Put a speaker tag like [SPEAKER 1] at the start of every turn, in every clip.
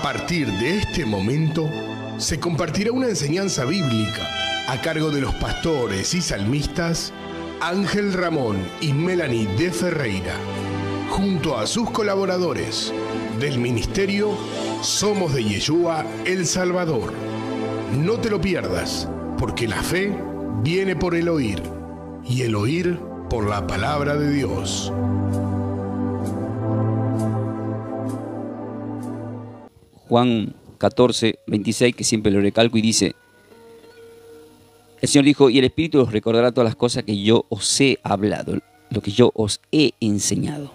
[SPEAKER 1] partir de este momento se compartirá una enseñanza bíblica a cargo de los pastores y salmistas Ángel Ramón y Melanie de Ferreira, junto a sus colaboradores del ministerio Somos de Yeshua El Salvador. No te lo pierdas, porque la fe viene por el oír, y el oír por la palabra de Dios.
[SPEAKER 2] Juan 14, 26, que siempre lo recalco, y dice: el Señor dijo, y el Espíritu os recordará todas las cosas que yo os he hablado, lo que yo os he enseñado.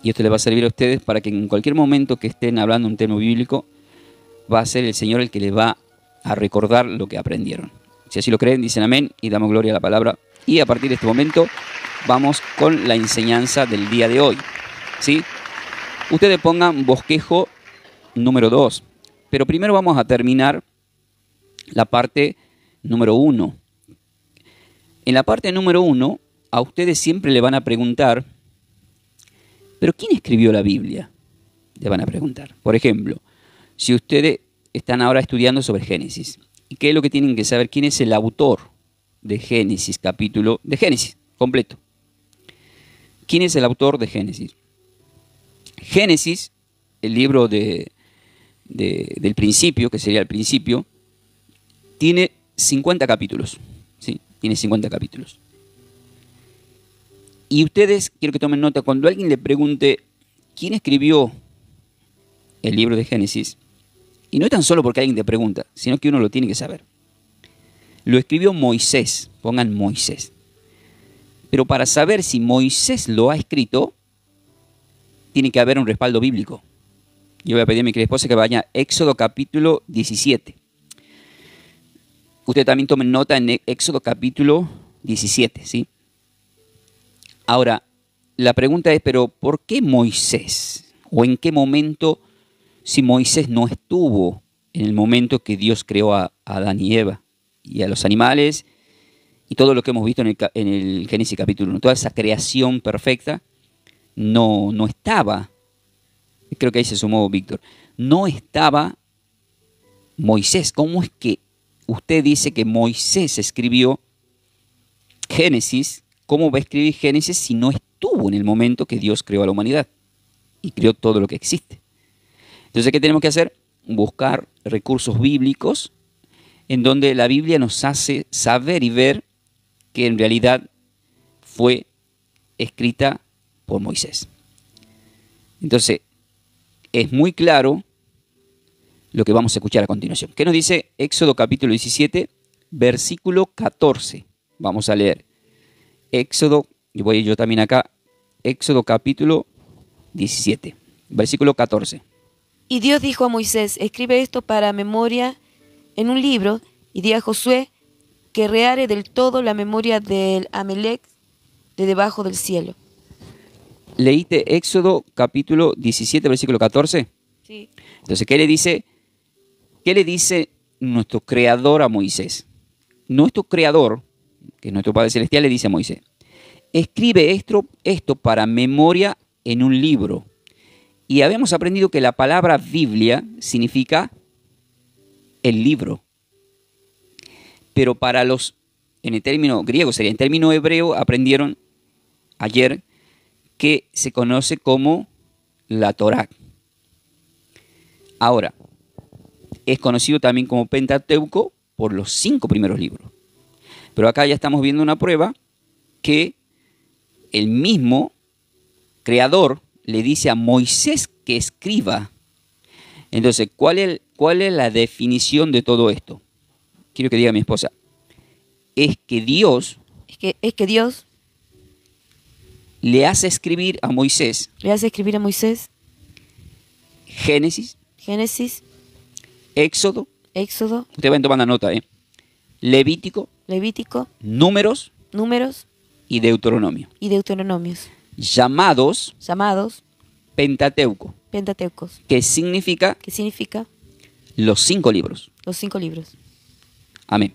[SPEAKER 2] Y esto les va a servir a ustedes para que en cualquier momento que estén hablando un tema bíblico, va a ser el Señor el que les va a recordar lo que aprendieron. Si así lo creen, dicen amén y damos gloria a la palabra. Y a partir de este momento vamos con la enseñanza del día de hoy, ¿sí? Ustedes pongan bosquejo número 2, pero primero vamos a terminar la parte número 1. En la parte número 1, a ustedes siempre le van a preguntar: ¿pero quién escribió la Biblia? Le van a preguntar. Por ejemplo, si ustedes están ahora estudiando sobre Génesis, ¿y qué es lo que tienen que saber? ¿Quién es el autor de Génesis, capítulo de Génesis completo? ¿Quién es el autor de Génesis? Génesis, el libro del principio, que sería el principio, tiene 50 capítulos. ¿Sí? Tiene 50 capítulos. Y ustedes, quiero que tomen nota, cuando alguien le pregunte quién escribió el libro de Génesis, y no es tan solo porque alguien te pregunta, sino que uno lo tiene que saber. Lo escribió Moisés, pongan Moisés. Pero para saber si Moisés lo ha escrito, tiene que haber un respaldo bíblico. Yo voy a pedir a mi querida esposa que vaya a Éxodo capítulo 17. Ustedes también tomen nota en Éxodo capítulo 17, ¿sí? Ahora, la pregunta es, ¿pero por qué Moisés? ¿O en qué momento, si Moisés no estuvo en el momento que Dios creó a Adán y Eva y a los animales y todo lo que hemos visto en el Génesis capítulo 1? Toda esa creación perfecta no estaba. Creo que ahí se sumó Víctor. No estaba Moisés. ¿Cómo es que usted dice que Moisés escribió Génesis? ¿Cómo va a escribir Génesis si no estuvo en el momento que Dios creó a la humanidad y creó todo lo que existe? Entonces, ¿qué tenemos que hacer? Buscar recursos bíblicos en donde la Biblia nos hace saber y ver que en realidad fue escrita por Moisés. Entonces, es muy claro lo que vamos a escuchar a continuación. ¿Qué nos dice Éxodo capítulo 17, versículo 14? Vamos a leer. Éxodo, y voy yo también acá, Éxodo capítulo 17, versículo 14.
[SPEAKER 3] Y Dios dijo a Moisés: escribe esto para memoria en un libro, y di a Josué que reare del todo la memoria del Amalec de debajo del cielo.
[SPEAKER 2] ¿Leíste Éxodo capítulo 17, versículo 14?
[SPEAKER 3] Sí.
[SPEAKER 2] Entonces, ¿qué le dice nuestro creador a Moisés? Nuestro creador, que es nuestro Padre Celestial, le dice a Moisés: escribe esto para memoria en un libro. Y habíamos aprendido que la palabra Biblia significa el libro. Pero para en el término griego, sería en término hebreo, aprendieron ayer que se conoce como la Torá. Ahora, es conocido también como Pentateuco por los 5 primeros libros. Pero acá ya estamos viendo una prueba que el mismo creador le dice a Moisés que escriba. Entonces, ¿cuál es la definición de todo esto? Quiero que diga mi esposa. Es que Dios le hace escribir a Moisés Génesis, Éxodo, usted va tomando nota, Levítico, Números y Deuteronomio. Llamados Pentateuco. ¿Qué significa? Los 5 libros. Amén.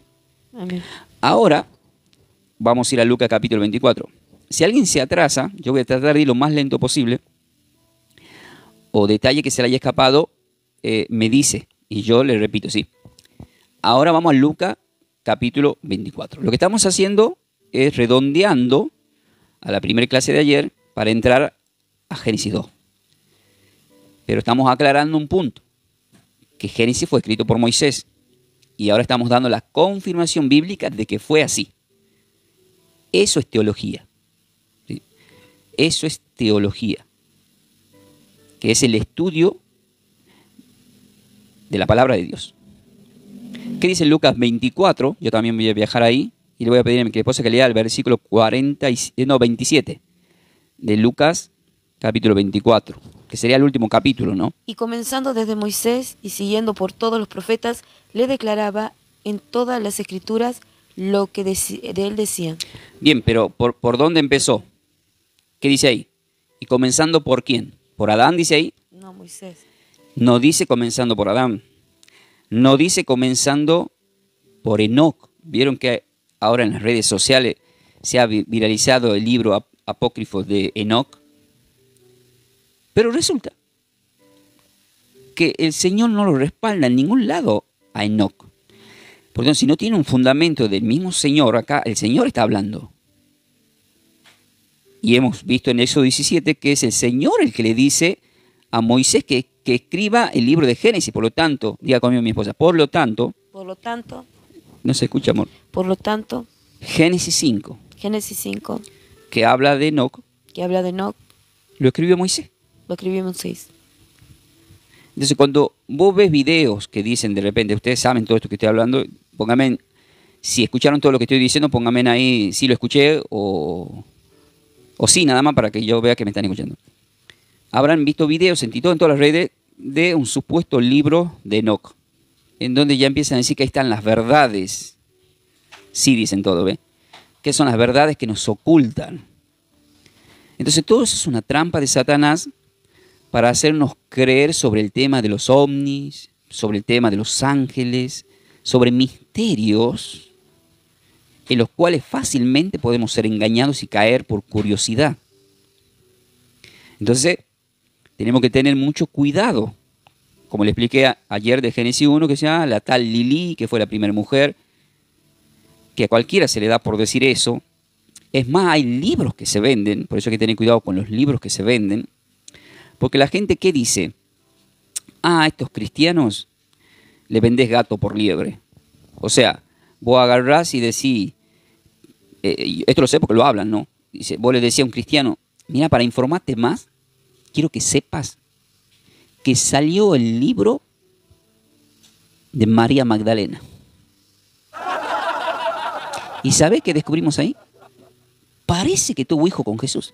[SPEAKER 2] Ahora vamos a ir a Lucas capítulo 24. Si alguien se atrasa, yo voy a tratar de ir lo más lento posible, o detalle que se le haya escapado, me dice, y yo le repito, sí. Ahora vamos a Lucas capítulo 24. Lo que estamos haciendo es redondeando a la primera clase de ayer para entrar a Génesis 2. Pero estamos aclarando un punto, que Génesis fue escrito por Moisés. Y ahora estamos dando la confirmación bíblica de que fue así. Eso es teología. ¿Sí? Eso es teología. Que es el estudio de la palabra de Dios. ¿Qué dice Lucas 24? Yo también voy a viajar ahí y le voy a pedir a mi esposa que lea el versículo 27 de Lucas capítulo 24, que sería el último capítulo, ¿no?
[SPEAKER 3] Y comenzando desde Moisés y siguiendo por todos los profetas, le declaraba en todas las escrituras lo que de él decían.
[SPEAKER 2] Bien, pero ¿por dónde empezó? ¿Qué dice ahí? ¿Y comenzando por quién? ¿Por Adán dice ahí?
[SPEAKER 3] No, Moisés.
[SPEAKER 2] No dice comenzando por Adán. No dice comenzando por Enoc. Vieron que ahora en las redes sociales se ha viralizado el libro apócrifo de Enoc. Pero resulta que el Señor no lo respalda en ningún lado a Enoc. Por tanto, si no tiene un fundamento del mismo Señor, acá el Señor está hablando. Y hemos visto en Éxodo 17 que es el Señor el que le dice a Moisés que escriba el libro de Génesis. Por lo tanto, diga conmigo mi esposa, por lo tanto, no se escucha, amor.
[SPEAKER 3] Por lo tanto,
[SPEAKER 2] Génesis 5, que habla de Enoc, lo escribió Moisés.
[SPEAKER 3] lo escribió Moisés.
[SPEAKER 2] Entonces, cuando vos ves videos que dicen de repente, ustedes saben todo esto que estoy hablando, pónganme, si escucharon todo lo que estoy diciendo, pónganme ahí si lo escuché o sí, nada más para que yo vea que me están escuchando. Habrán visto videos en todas las redes de un supuesto libro de Enoc, en donde ya empiezan a decir que ahí están las verdades. Sí, dicen todo, ¿ve? Que son las verdades que nos ocultan. Entonces, todo eso es una trampa de Satanás para hacernos creer sobre el tema de los ovnis, sobre el tema de los ángeles, sobre misterios en los cuales fácilmente podemos ser engañados y caer por curiosidad. Entonces, tenemos que tener mucho cuidado. Como le expliqué ayer de Génesis 1, que se llama la tal Lilí, que fue la primera mujer, que a cualquiera se le da por decir eso. Es más, hay libros que se venden, por eso hay que tener cuidado con los libros que se venden, porque la gente, ¿qué dice? A estos cristianos le vendés gato por liebre. O sea, vos agarrás y decís, esto lo sé porque lo hablan, ¿no? Dice, vos le decís a un cristiano, mira, para informarte más, quiero que sepas que salió el libro de María Magdalena. ¿Y sabés qué descubrimos ahí? Parece que tuvo hijo con Jesús.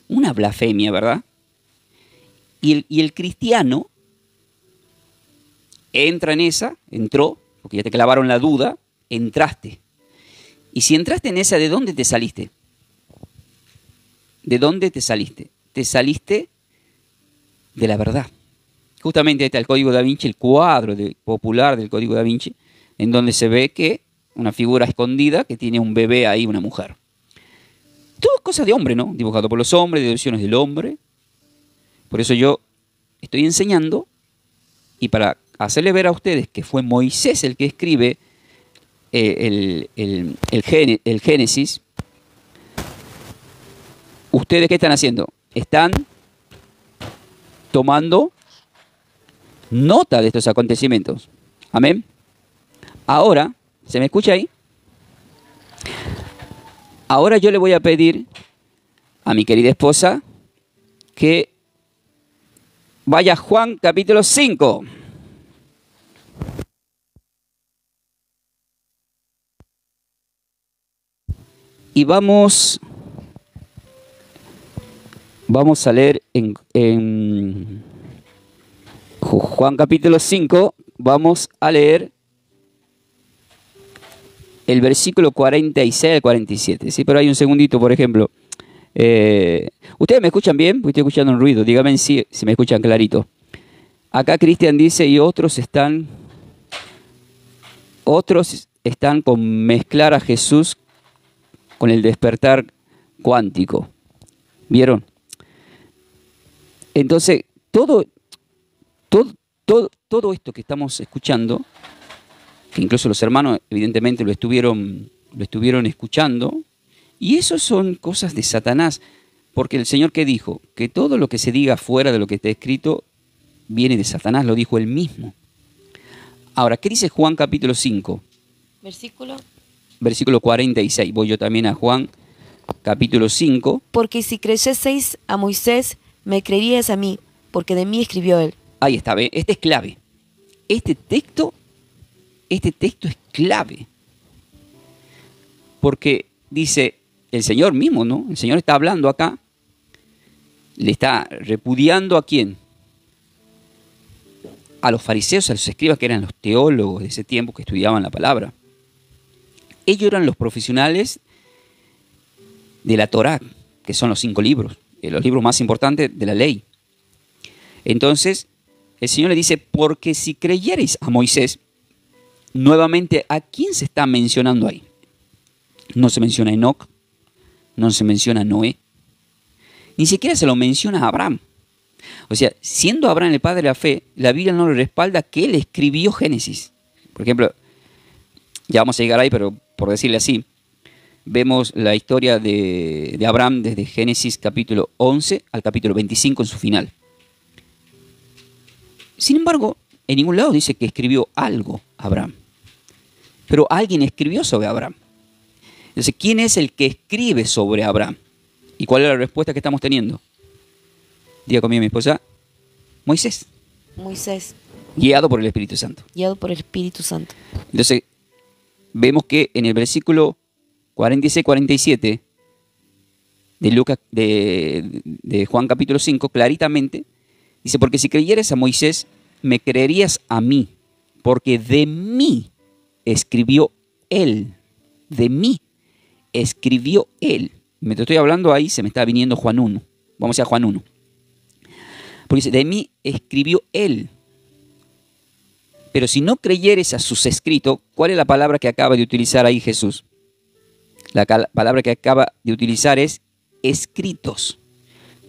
[SPEAKER 2] Una blasfemia, ¿verdad? Y el cristiano entró, porque ya te clavaron la duda, entraste. Y si entraste en esa, ¿de dónde te saliste? ¿De dónde te saliste? Te saliste de la verdad. Justamente ahí está el Código Da Vinci, el cuadro popular del Código Da Vinci, en donde se ve que una figura escondida que tiene un bebé ahí, una mujer. Todo es cosa de hombre, ¿no? Dibujado por los hombres, deducciones del hombre. Por eso yo estoy enseñando, y para hacerle ver a ustedes que fue Moisés el que escribe el Génesis, ¿ustedes qué están haciendo? Están tomando nota de estos acontecimientos. Amén. Ahora, ¿se me escucha ahí? Ahora yo le voy a pedir a mi querida esposa que vaya a Juan capítulo 5. Y vamos a leer en Juan capítulo 5, vamos a leer el versículo 46 al 47. Sí, pero hay un segundito, por ejemplo. ¿Ustedes me escuchan bien? Porque estoy escuchando un ruido. Díganme si me escuchan clarito. Acá Cristian dice, y otros están con mezclar a Jesús con el despertar cuántico. ¿Vieron? Entonces, todo esto que estamos escuchando, que incluso los hermanos evidentemente lo estuvieron escuchando, y eso son cosas de Satanás, porque el Señor, ¿qué dijo? Que todo lo que se diga fuera de lo que está escrito viene de Satanás, lo dijo él mismo. Ahora, ¿qué dice Juan capítulo 5? Versículo 46. Voy yo también a Juan capítulo 5.
[SPEAKER 3] Porque si creyeseis a Moisés, me creeríais a mí, porque de mí escribió él.
[SPEAKER 2] Ahí está, ¿ve? Este es clave. Este texto es clave. Porque dice el Señor mismo, ¿no? El Señor está hablando acá. Le está repudiando ¿a quién? A los fariseos, a los escribas, que eran los teólogos de ese tiempo que estudiaban la palabra. Ellos eran los profesionales de la Torá, que son los 5 libros, los libros más importantes de la ley. Entonces, el Señor le dice, porque si creyereis a Moisés, nuevamente, ¿a quién se está mencionando ahí? No se menciona a Enoc, no se menciona a Noé, ni siquiera se lo menciona a Abraham. O sea, siendo Abraham el padre de la fe, la Biblia no le respalda que él escribió Génesis. Por ejemplo, ya vamos a llegar ahí, pero por decirle así, vemos la historia de Abraham desde Génesis capítulo 11 al capítulo 25 en su final. Sin embargo, en ningún lado dice que escribió algo Abraham. Pero alguien escribió sobre Abraham. Entonces, ¿quién es el que escribe sobre Abraham? ¿Y cuál es la respuesta que estamos teniendo? Diga conmigo mi esposa, Moisés.
[SPEAKER 3] Moisés.
[SPEAKER 2] Guiado por el Espíritu Santo.
[SPEAKER 3] Guiado por el Espíritu Santo.
[SPEAKER 2] Entonces, vemos que en el versículo 46-47 de Juan capítulo 5, claritamente, dice, porque si creyeres a Moisés, me creerías a mí, porque de mí escribió él. De mí escribió él. Mientras estoy hablando ahí, se me está viniendo Juan 1. Vamos a Juan 1. Porque dice, de mí escribió él. Pero si no creyeres a sus escritos, ¿cuál es la palabra que acaba de utilizar ahí Jesús? La palabra que acaba de utilizar es escritos.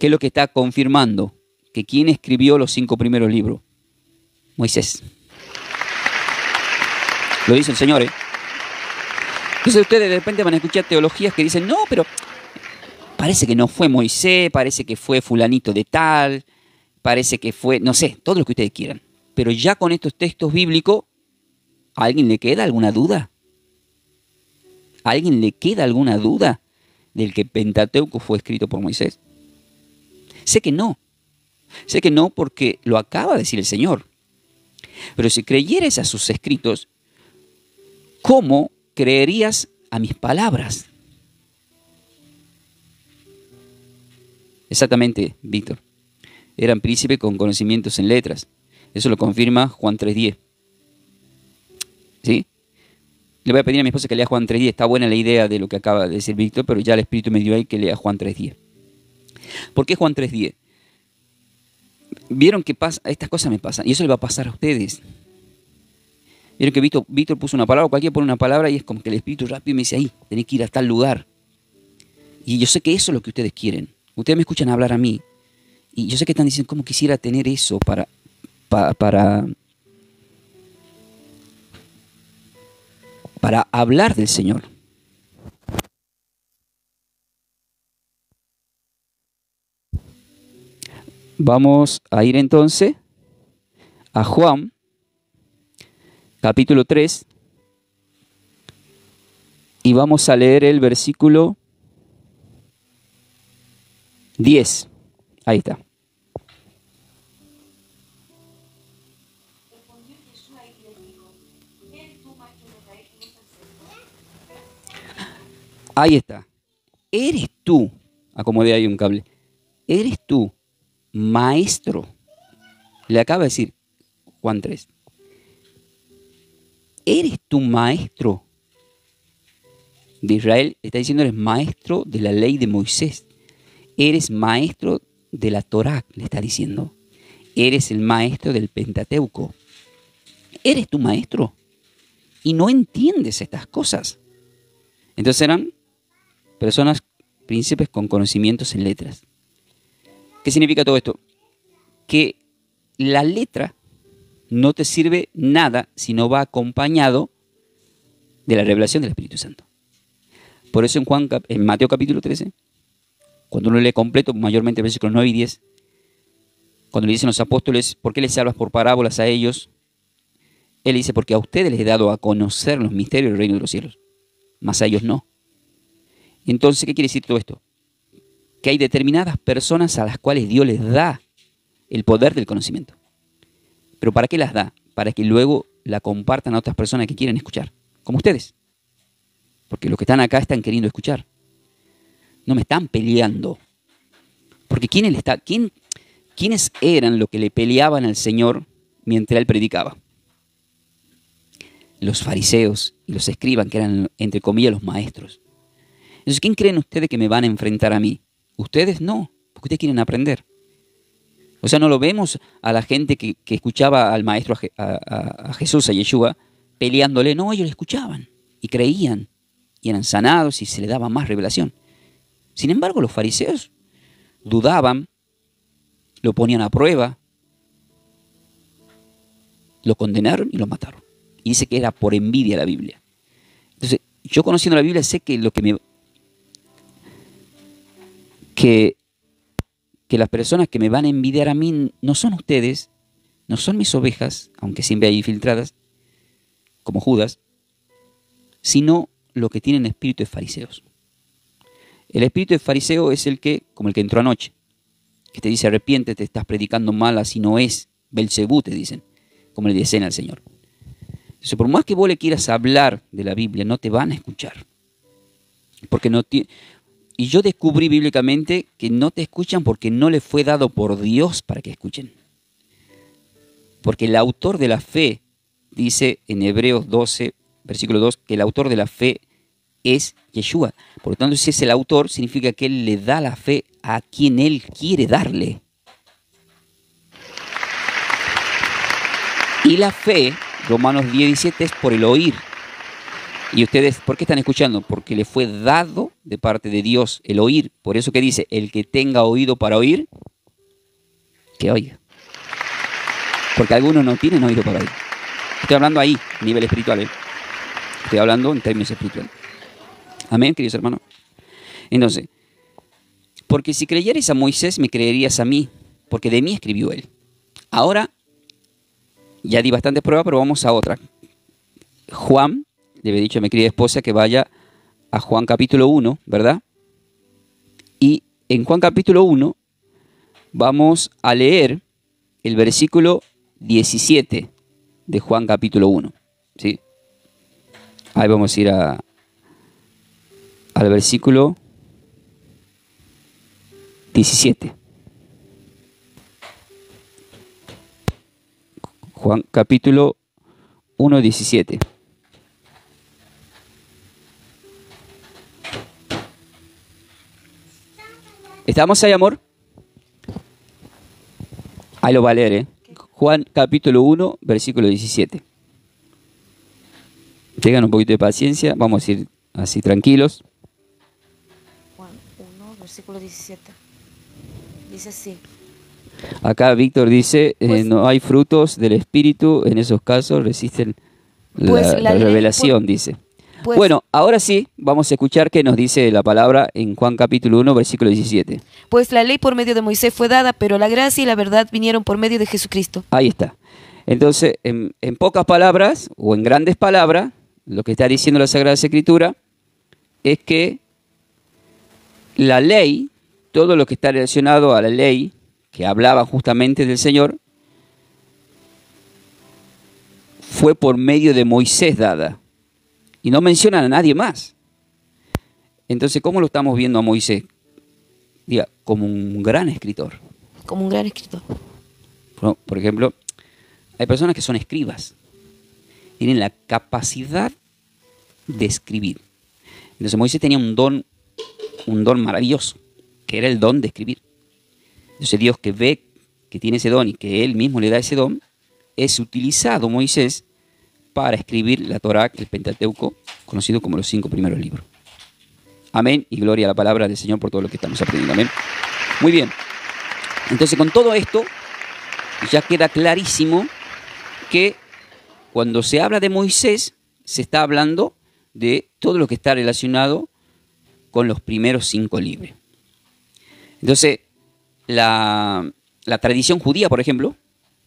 [SPEAKER 2] ¿Qué es lo que está confirmando? Que ¿quién escribió los 5 primeros libros? Moisés. Lo dice el Señor, ¿eh? Entonces ustedes de repente van a escuchar teologías que dicen, no, pero parece que no fue Moisés, parece que fue fulanito de tal, parece que fue, no sé, todo lo que ustedes quieran. Pero ya con estos textos bíblicos, ¿a alguien le queda alguna duda? ¿A alguien le queda alguna duda del que Pentateuco fue escrito por Moisés? Sé que no. Sé que no porque lo acaba de decir el Señor. Pero si creyeres a sus escritos, ¿cómo creerías a mis palabras? Exactamente, Víctor. Eran príncipes con conocimientos en letras. Eso lo confirma Juan 3.10. ¿Sí? Le voy a pedir a mi esposa que lea Juan 3.10. Está buena la idea de lo que acaba de decir Víctor, pero ya el Espíritu me dio ahí que lea Juan 3.10. ¿Por qué Juan 3.10? Vieron que pasa, estas cosas me pasan, y eso le va a pasar a ustedes. Vieron que Víctor puso una palabra, cualquiera pone una palabra, y es como que el Espíritu rápido me dice, ahí, tenés que ir a tal lugar. Y yo sé que eso es lo que ustedes quieren. Ustedes me escuchan hablar a mí, y yo sé que están diciendo, ¿cómo quisiera tener eso para hablar del Señor? Vamos a ir entonces a Juan, capítulo 3, y vamos a leer el versículo 10. Ahí está. Ahí está. Eres tú, acomodé ahí un cable, eres tú, maestro. Le acaba de decir Juan 3. Eres tú maestro de Israel. Está diciendo, eres maestro de la ley de Moisés. Eres maestro de la Torá, le está diciendo. Eres el maestro del Pentateuco. Eres tu maestro. Y no entiendes estas cosas. Entonces eran personas, príncipes con conocimientos en letras. ¿Qué significa todo esto? Que la letra no te sirve nada si no va acompañado de la revelación del Espíritu Santo. Por eso en Mateo capítulo 13, cuando uno lee completo, mayormente versículos 9 y 10, cuando le dicen los apóstoles, ¿por qué les hablas por parábolas a ellos? Él dice, porque a ustedes les he dado a conocer los misterios del reino de los cielos, mas a ellos no. Entonces, ¿qué quiere decir todo esto? Que hay determinadas personas a las cuales Dios les da el poder del conocimiento. ¿Pero para qué las da? Para que luego la compartan a otras personas que quieren escuchar, como ustedes. Porque los que están acá están queriendo escuchar. No me están peleando. Porque ¿quiénes eran los que le peleaban al Señor mientras Él predicaba? Los fariseos y los escribas, que eran, entre comillas, los maestros. Entonces, ¿quién creen ustedes que me van a enfrentar a mí? Ustedes no, porque ustedes quieren aprender. O sea, no lo vemos a la gente que escuchaba al maestro, a Jesús, a Yeshua, peleándole. No, ellos le escuchaban y creían y eran sanados y se les daba más revelación. Sin embargo, los fariseos dudaban, lo ponían a prueba, lo condenaron y lo mataron. Y dice que era por envidia la Biblia. Entonces, yo conociendo la Biblia sé que que las personas que me van a envidiar a mí no son ustedes, no son mis ovejas, aunque siempre hay infiltradas, como Judas, sino los que tienen espíritu de fariseos. El espíritu de fariseo es como el que entró anoche, que te dice arrepiéntete, estás predicando mal, así no es, Belcebú te dicen, como le dicen al Señor. Entonces, por más que vos le quieras hablar de la Biblia, no te van a escuchar. Y yo descubrí bíblicamente que no te escuchan porque no les fue dado por Dios para que escuchen. Porque el autor de la fe, dice en Hebreos 12, versículo 2, que el autor de la fe es Yeshua. Por lo tanto, si es el autor, significa que Él le da la fe a quien Él quiere darle. Y la fe, Romanos 10:17, es por el oír. Y ustedes, ¿por qué están escuchando? Porque le fue dado de parte de Dios el oír. Por eso que dice, el que tenga oído para oír, que oiga. Porque algunos no tienen oído para oír. Estoy hablando ahí, a nivel espiritual. Estoy hablando en términos espirituales. Amén, queridos hermanos. Entonces, porque si creyeres a Moisés, me creerías a mí, porque de mí escribió él. Ahora, ya di bastantes pruebas, pero vamos a otra. Juan, le había dicho a mi querida esposa que vaya a Juan capítulo 1, ¿verdad? Y en Juan capítulo 1 vamos a leer el versículo 17 de Juan capítulo 1, ¿sí? Ahí vamos a ir al versículo 17. Juan capítulo 1, 17. ¿Estamos ahí, amor? Ahí lo va a leer, ¿eh? Juan capítulo 1, versículo 17. Tengan un poquito de paciencia, vamos a ir así tranquilos.
[SPEAKER 3] Juan 1, versículo 17. Dice así.
[SPEAKER 2] Acá Víctor dice, no hay frutos del Espíritu, en esos casos resisten la revelación, dice. Bueno, ahora sí, vamos a escuchar qué nos dice la palabra en Juan capítulo 1, versículo 17.
[SPEAKER 3] Pues la ley por medio de Moisés fue dada, pero la gracia y la verdad vinieron por medio de Jesucristo.
[SPEAKER 2] Ahí está. Entonces, en pocas palabras, o en grandes palabras, lo que está diciendo la Sagrada Escritura es que la ley, todo lo que está relacionado a la ley, que hablaba justamente del Señor, fue por medio de Moisés dada. Y no mencionan a nadie más. Entonces, ¿cómo lo estamos viendo a Moisés? Diga, como un gran escritor.
[SPEAKER 3] Como un gran escritor.
[SPEAKER 2] Por ejemplo, hay personas que son escribas. Tienen la capacidad de escribir. Entonces, Moisés tenía un don maravilloso, que era el don de escribir. Entonces, Dios, que ve que tiene ese don y que Él mismo le da ese don, es utilizado Moisés para escribir la Torá, el Pentateuco, conocido como los 5 primeros libros. Amén, y gloria a la palabra del Señor por todo lo que estamos aprendiendo. Amén. Muy bien. Entonces, con todo esto, ya queda clarísimo que cuando se habla de Moisés, se está hablando de todo lo que está relacionado con los primeros 5 libros. Entonces, la tradición judía, por ejemplo,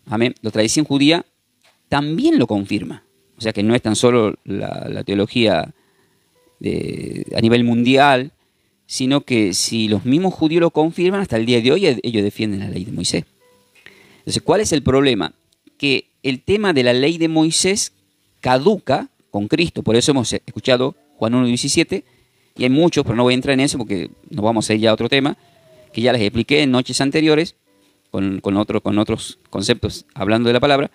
[SPEAKER 2] amén, la tradición judía también lo confirma. O sea que no es tan solo la teología a nivel mundial, sino que si los mismos judíos lo confirman, hasta el día de hoy ellos defienden la ley de Moisés. Entonces, ¿cuál es el problema? Que el tema de la ley de Moisés caduca con Cristo. Por eso hemos escuchado Juan 1:17, y hay muchos, pero no voy a entrar en eso porque nos vamos a ir ya a otro tema, que ya les expliqué en noches anteriores, con otros conceptos hablando de la palabra,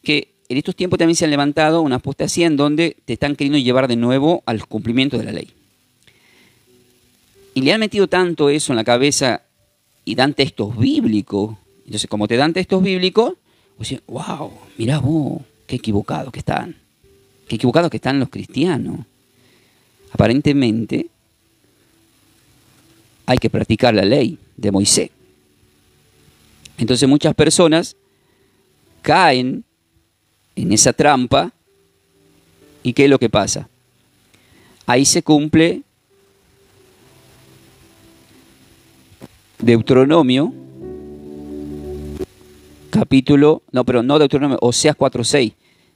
[SPEAKER 2] que en estos tiempos también se han levantado una apostasía en donde te están queriendo llevar de nuevo al cumplimiento de la ley. Y le han metido tanto eso en la cabeza y dan textos bíblicos. Entonces, como te dan textos bíblicos, pues dicen, wow, mirá vos, qué equivocados que están. Qué equivocados que están los cristianos. Aparentemente, hay que practicar la ley de Moisés. Entonces, muchas personas caen en esa trampa. ¿Y qué es lo que pasa? Ahí se cumple Deuteronomio, Oseas 4:6.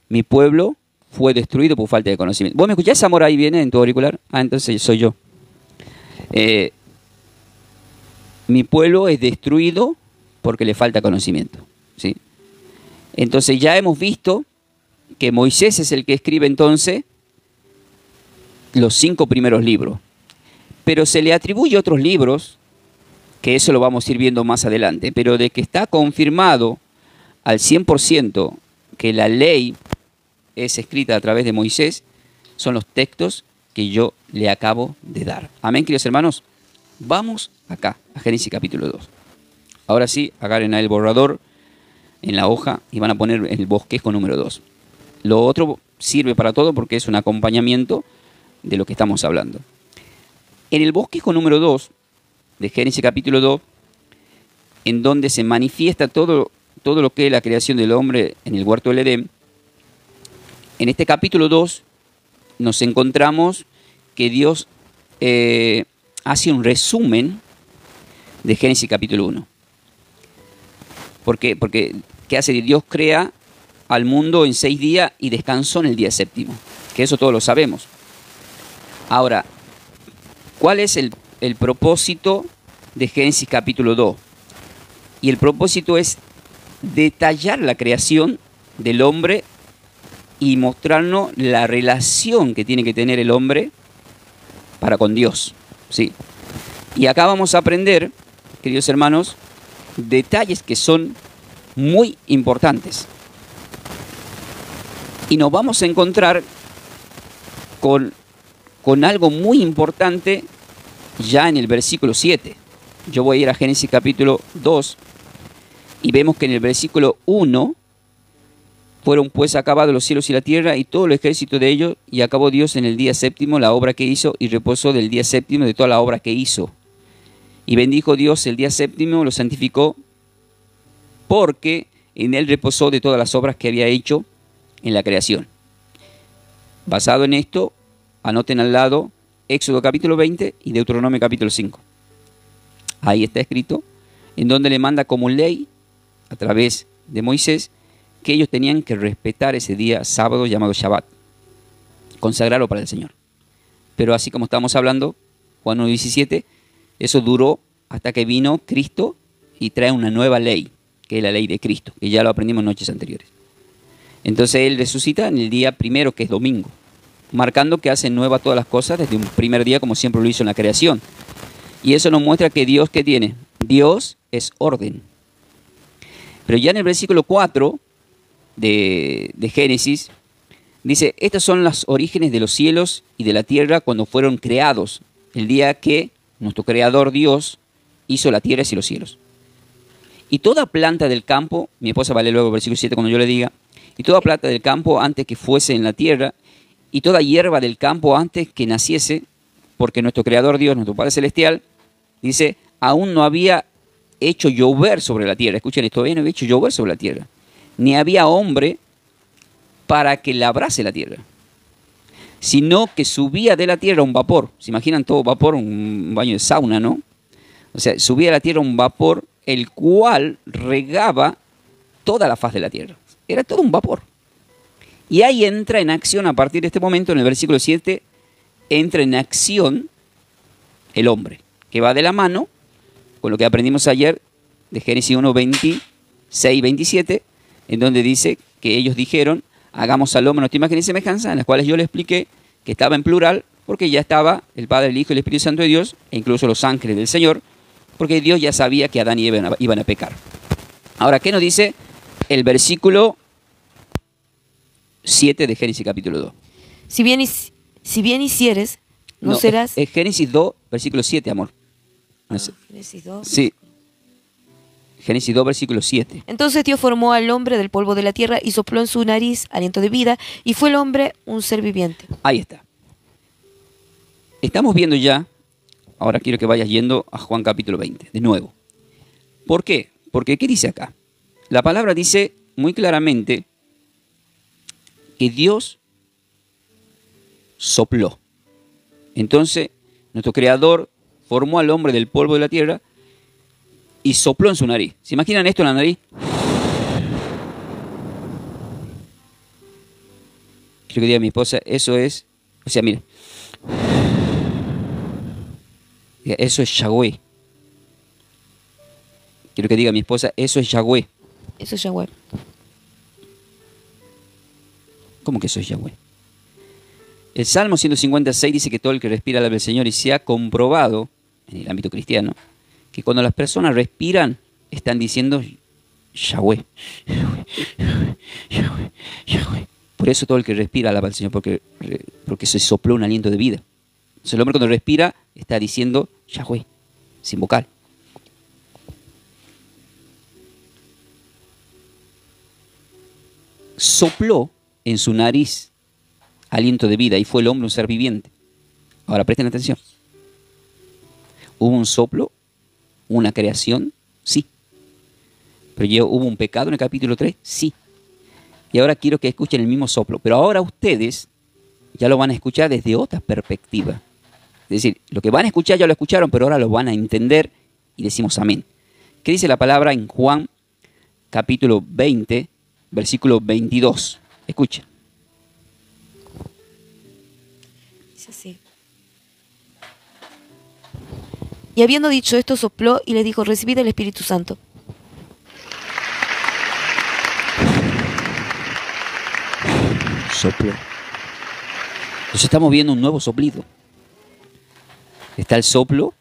[SPEAKER 2] Mi pueblo fue destruido por falta de conocimiento. ¿Vos me escuchás, amor, ahí viene en tu auricular? Ah, entonces soy yo. Mi pueblo es destruido porque le falta conocimiento, ¿sí? Entonces ya hemos visto que Moisés es el que escribe entonces los 5 primeros libros. Pero se le atribuye otros libros, que eso lo vamos a ir viendo más adelante, pero de que está confirmado al 100% que la ley es escrita a través de Moisés, son los textos que yo le acabo de dar. Amén, queridos hermanos. Vamos acá, a Génesis capítulo 2. Ahora sí, agarren el borrador en la hoja y van a poner el bosquejo número 2. Lo otro sirve para todo porque es un acompañamiento de lo que estamos hablando. En el bosquejo número 2 de Génesis capítulo 2, en donde se manifiesta todo lo que es la creación del hombre en el huerto del Edén, en este capítulo 2 nos encontramos que Dios hace un resumen de Génesis capítulo 1. ¿Por qué? Porque ¿qué hace? Dios crea al mundo en 6 días y descansó en el día séptimo. Que eso todos lo sabemos. Ahora, ¿cuál es el propósito de Génesis capítulo 2? Y el propósito es detallar la creación del hombre y mostrarnos la relación que tiene que tener el hombre para con Dios, ¿sí? Y acá vamos a aprender, queridos hermanos, detalles que son muy importantes. Y nos vamos a encontrar con algo muy importante ya en el versículo 7. Yo voy a ir a Génesis capítulo 2 y vemos que en el versículo 1 fueron pues acabados los cielos y la tierra y todo el ejército de ellos, y acabó Dios en el día séptimo la obra que hizo y reposó del día séptimo de toda la obra que hizo. Y bendijo Dios el día séptimo, lo santificó, porque en él reposó de todas las obras que había hecho en la creación. Basado en esto, anoten al lado Éxodo capítulo 20 y Deuteronomio capítulo 5. Ahí está escrito, en donde le manda como ley, a través de Moisés, que ellos tenían que respetar ese día sábado llamado Shabbat, consagrarlo para el Señor. Pero así como estamos hablando, Juan 1:17, eso duró hasta que vino Cristo y trae una nueva ley, que es la ley de Cristo, que ya lo aprendimos en noches anteriores. Entonces Él resucita en el día primero, que es domingo, marcando que hace nueva todas las cosas desde un primer día, como siempre lo hizo en la creación. Y eso nos muestra que Dios, ¿qué tiene? Dios es orden. Pero ya en el versículo 4 de Génesis, dice, estos son los orígenes de los cielos y de la tierra cuando fueron creados, el día que nuestro creador Dios hizo la tierra y los cielos. Y toda planta del campo, mi esposa va a leer luego el versículo 7 cuando yo le diga, y toda planta del campo antes que fuese en la tierra, y toda hierba del campo antes que naciese, porque nuestro creador Dios, nuestro Padre Celestial, dice, aún no había hecho llover sobre la tierra. Escuchen esto, todavía no había hecho llover sobre la tierra. Ni había hombre para que labrase la tierra, sino que subía de la tierra un vapor. ¿Se imaginan todo vapor? Un baño de sauna, ¿no? O sea, subía de la tierra un vapor, el cual regaba toda la faz de la tierra. Era todo un vapor. Y ahí entra en acción, a partir de este momento, en el versículo 7, entra en acción el hombre, que va de la mano con lo que aprendimos ayer de Génesis 1, 26, 27, en donde dice que ellos dijeron, hagamos al hombre nuestra imagen y semejanza, en las cuales yo le expliqué que estaba en plural, porque ya estaba el Padre, el Hijo y el Espíritu Santo de Dios, e incluso los ángeles del Señor, porque Dios ya sabía que Adán y Eva iban a pecar. Ahora, ¿qué nos dice el versículo 7 de Génesis capítulo 2?
[SPEAKER 3] Si bien hicieres, no serás...
[SPEAKER 2] Es Génesis 2, versículo 7, amor.
[SPEAKER 3] Génesis 2.
[SPEAKER 2] Sí. Génesis 2, versículo 7.
[SPEAKER 3] Entonces Dios formó al hombre del polvo de la tierra y sopló en su nariz aliento de vida, y fue el hombre un ser viviente.
[SPEAKER 2] Ahí está. Estamos viendo ya, ahora quiero que vayas yendo a Juan capítulo 20, de nuevo. ¿Por qué? Porque, ¿qué dice acá? La palabra dice muy claramente que Dios sopló. Entonces, nuestro Creador formó al hombre del polvo de la tierra y sopló en su nariz. ¿Se imaginan esto en la nariz? Quiero que diga a mi esposa, eso es, o sea, mire, eso es Yahweh. Quiero que diga a mi esposa, eso es Yahweh.
[SPEAKER 3] Eso es Yahweh.
[SPEAKER 2] ¿Cómo que eso es Yahweh? El Salmo 156 dice que todo el que respira alaba al Señor, y se ha comprobado en el ámbito cristiano que cuando las personas respiran están diciendo Yahweh, Yahweh, Yahweh, Yahweh. Por eso todo el que respira alaba al Señor, porque se sopló un aliento de vida. Entonces el hombre cuando respira está diciendo Yahweh, sin vocal. Sopló en su nariz aliento de vida y fue el hombre un ser viviente. Ahora presten atención. ¿Hubo un soplo? ¿Una creación? Sí. ¿Pero hubo un pecado en el capítulo 3? Sí. Y ahora quiero que escuchen el mismo soplo. Pero ahora ustedes ya lo van a escuchar desde otra perspectiva. Es decir, lo que van a escuchar ya lo escucharon, pero ahora lo van a entender y decimos amén. ¿Qué dice la palabra en Juan capítulo 20, versículo 22? Escuchen.
[SPEAKER 3] Dice así. Y habiendo dicho esto, sopló y le dijo, recibid el Espíritu Santo.
[SPEAKER 2] Sopló. Entonces estamos viendo un nuevo soplido. Está el soplo.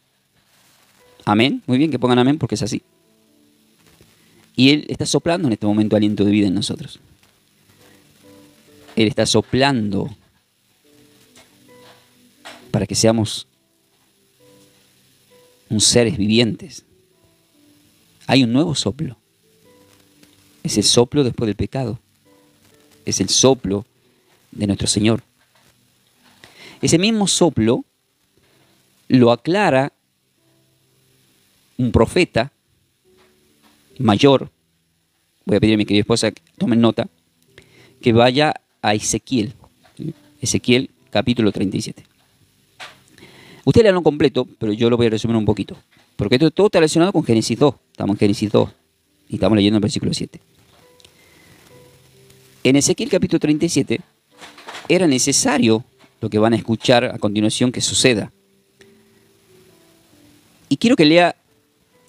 [SPEAKER 2] Amén. Muy bien que pongan amén porque es así. Y Él está soplando en este momento aliento de vida en nosotros. Él está soplando para que seamos un seres vivientes. Hay un nuevo soplo. Es el soplo después del pecado. Es el soplo de nuestro Señor. Ese mismo soplo lo aclara un profeta mayor. Voy a pedir a mi querida esposa que tomen nota, que vaya a Ezequiel. Ezequiel capítulo 37. Ustedes leanlo completo, pero yo lo voy a resumir un poquito. Porque esto todo está relacionado con Génesis 2. Estamos en Génesis 2 y estamos leyendo el versículo 7. En Ezequiel capítulo 37 era necesario lo que van a escuchar a continuación que suceda. Y quiero que lea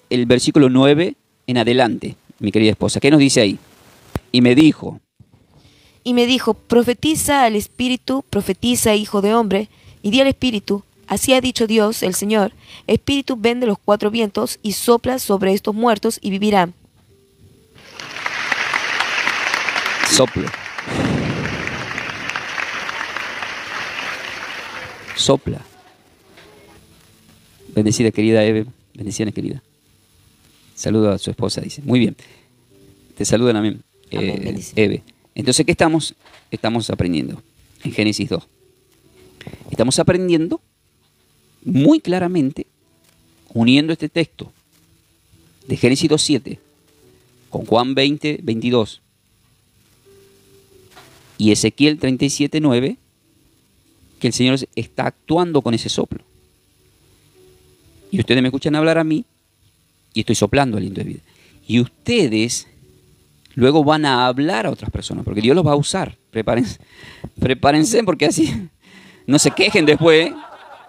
[SPEAKER 2] el versículo 9 en adelante, mi querida esposa. ¿Qué nos dice ahí? Y me dijo,
[SPEAKER 3] profetiza al Espíritu, profetiza, hijo de hombre, y di al Espíritu, así ha dicho Dios, el Señor, Espíritu, ven de los cuatro vientos y sopla sobre estos muertos y vivirán.
[SPEAKER 2] Soplo. Sopla. Bendecida querida Eve, bendiciones querida. Saludo a su esposa, dice. Muy bien. Te saludan, amén. Eve. Entonces, ¿qué estamos? Estamos aprendiendo en Génesis 2. Estamos aprendiendo muy claramente, uniendo este texto de Génesis 2.7 con Juan 20, 22. Y Ezequiel 37:9, que el Señor está actuando con ese soplo. Y ustedes me escuchan hablar a mí y estoy soplando aliento de vida. Y ustedes luego van a hablar a otras personas, porque Dios los va a usar. Prepárense porque así no se quejen después,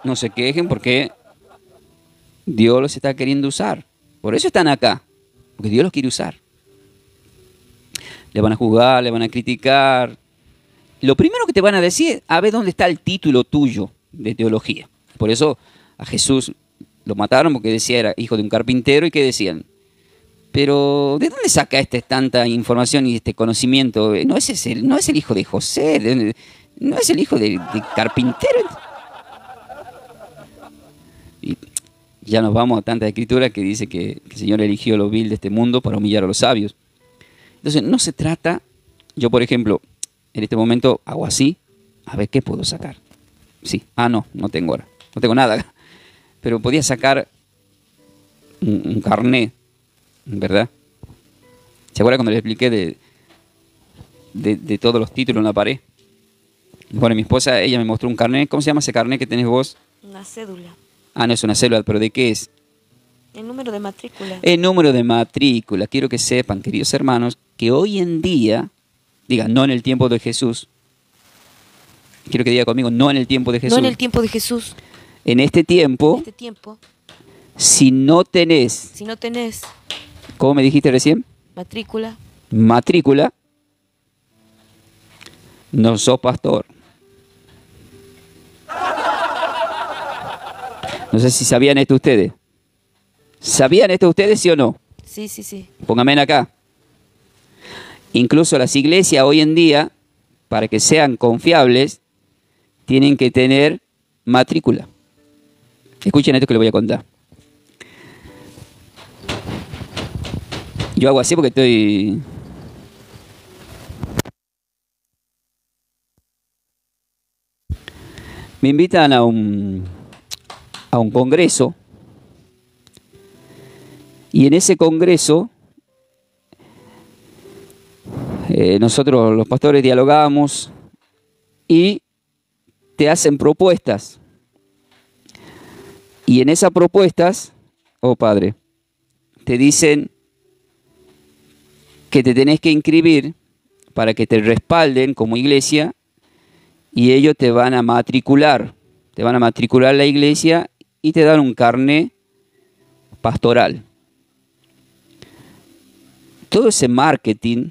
[SPEAKER 2] no se quejen porque Dios los está queriendo usar. Por eso están acá, porque Dios los quiere usar. Le van a juzgar, le van a criticar. Lo primero que te van a decir, a ver dónde está el título tuyo de teología. Por eso a Jesús lo mataron porque decía era hijo de un carpintero y ¿qué decían? Pero ¿de dónde saca tanta información y este conocimiento? No es el hijo de José, no es el hijo de carpintero. Y ya nos vamos a tanta escritura que dice que el Señor eligió lo vil de este mundo para humillar a los sabios. Entonces no se trata, yo por ejemplo, en este momento hago así, a ver qué puedo sacar. Sí, no tengo ahora, no tengo nada. Pero podía sacar un carnet, ¿verdad? ¿Se acuerdan cuando les expliqué de todos los títulos en la pared? Bueno, mi esposa, ella me mostró un carnet. ¿Cómo se llama ese carnet que tenés vos?
[SPEAKER 3] Una cédula.
[SPEAKER 2] No es una cédula, pero ¿de qué es?
[SPEAKER 3] El número de matrícula.
[SPEAKER 2] El número de matrícula. Quiero que sepan, queridos hermanos, que hoy en día, digan, no en el tiempo de Jesús. Quiero que diga conmigo, no en el tiempo de Jesús.
[SPEAKER 3] No en el tiempo de Jesús.
[SPEAKER 2] En este tiempo, si no tenés, ¿cómo me dijiste recién? Matrícula, no sos pastor. No sé si sabían esto ustedes. ¿Sabían esto ustedes, sí o no?
[SPEAKER 3] Sí.
[SPEAKER 2] Pónganme acá. Incluso las iglesias hoy en día, para que sean confiables, tienen que tener matrícula. Escuchen esto que les voy a contar. Yo hago así porque estoy... Me invitan a un congreso y en ese congreso nosotros los pastores dialogamos y te hacen propuestas. Y en esas propuestas, padre, te dicen que te tenés que inscribir para que te respalden como iglesia y ellos te van a matricular. Te van a matricular la iglesia y te dan un carnet pastoral. Todo ese marketing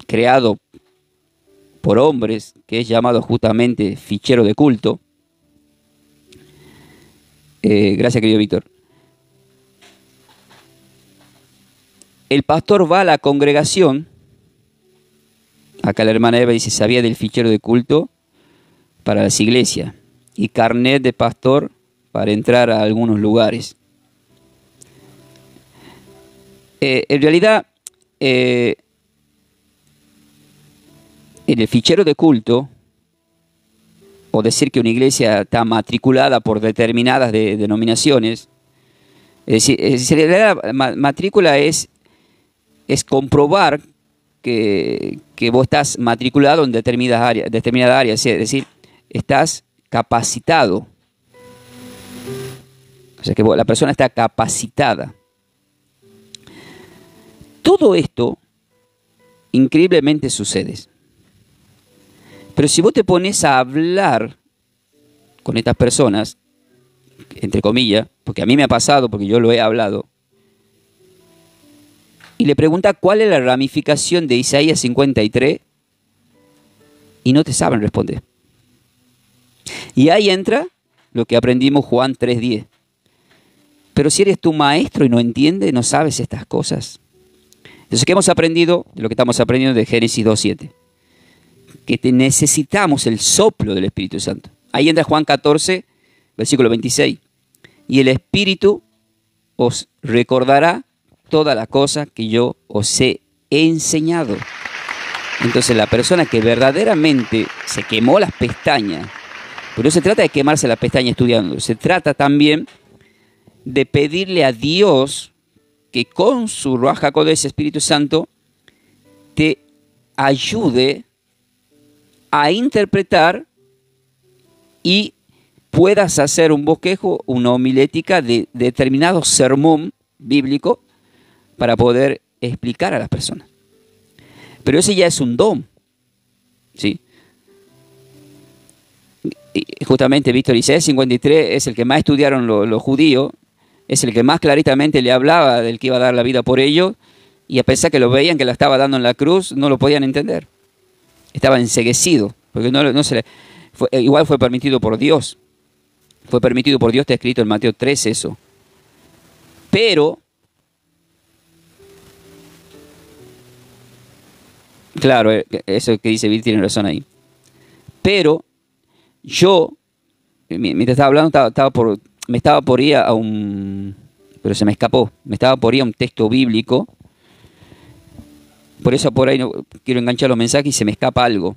[SPEAKER 2] creado por hombres, que es llamado justamente fichero de culto. Gracias, querido Víctor. El pastor va a la congregación. Acá la hermana Eva dice, sabía del fichero de culto para las iglesias y carnet de pastor para entrar a algunos lugares. En realidad, en el fichero de culto, o decir que una iglesia está matriculada por determinadas denominaciones, es decir, la matrícula es comprobar que vos estás matriculado en determinada área, es decir, estás capacitado. O sea, que la persona está capacitada. Todo esto increíblemente sucede. Pero si vos te pones a hablar con estas personas, entre comillas, porque a mí me ha pasado, porque yo lo he hablado, y le pregunta cuál es la ramificación de Isaías 53, y no te saben responder. Y ahí entra lo que aprendimos Juan 3:10. Pero si eres tu maestro y no entiendes, no sabes estas cosas. Entonces, ¿qué hemos aprendido? De lo que estamos aprendiendo de Génesis 2:7. Que necesitamos el soplo del Espíritu Santo. Ahí entra Juan 14, versículo 26. Y el Espíritu os recordará todas las cosas que yo os he enseñado. Entonces la persona que verdaderamente se quemó las pestañas, pero no se trata de quemarse las pestañas estudiando, se trata también de pedirle a Dios que con su Ruach HaKodesh, Espíritu Santo, te ayude a interpretar y puedas hacer un bosquejo, una homilética de determinado sermón bíblico para poder explicar a las personas. Pero ese ya es un don, ¿sí? Y justamente, Víctor, Isaías 53 es el que más estudiaron los judíos, es el que más claritamente le hablaba del que iba a dar la vida por ellos, y a pesar que lo veían que la estaba dando en la cruz, no lo podían entender. Estaba enceguecido, porque igual fue permitido por Dios. Fue permitido por Dios, está escrito en Mateo 3 eso. Pero, claro, eso que dice Bill tiene razón ahí. Pero yo, mientras estaba hablando, me estaba por ir a un... Pero se me escapó. Me estaba por ir a un texto bíblico. Por eso por ahí no quiero enganchar los mensajes y se me escapa algo.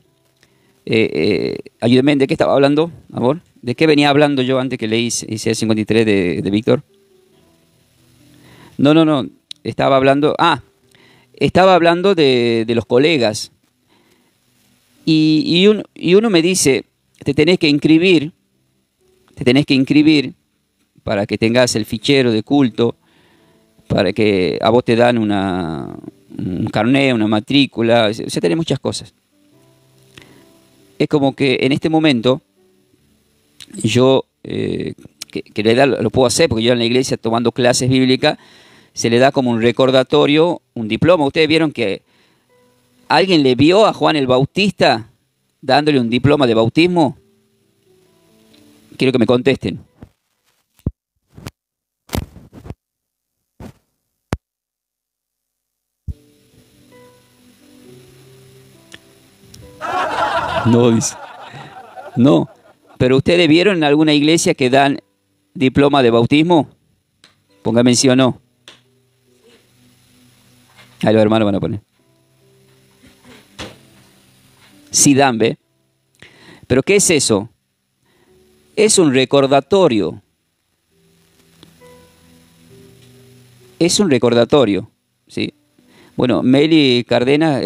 [SPEAKER 2] Ayúdenme, ¿de qué estaba hablando, amor? ¿De qué venía hablando yo antes que leí Isaías 53 de Víctor? No. Estaba hablando de los colegas. Y uno me dice, te tenés que inscribir para que tengas el fichero de culto, para que a vos te dan un carnet, una matrícula, o sea, tenés muchas cosas. Es como que en este momento yo, que lo puedo hacer, porque yo en la iglesia tomando clases bíblicas, se le da como un recordatorio, un diploma. ¿Ustedes vieron que alguien le vio a Juan el Bautista dándole un diploma de bautismo? Quiero que me contesten. No, dice. No. ¿Pero ustedes vieron en alguna iglesia que dan diploma de bautismo? Póngame sí o no. Ahí los hermanos van a poner. Sí dan, ¿ve? ¿Pero qué es eso? Es un recordatorio. Es un recordatorio, ¿sí? Bueno, Meli Cárdenas,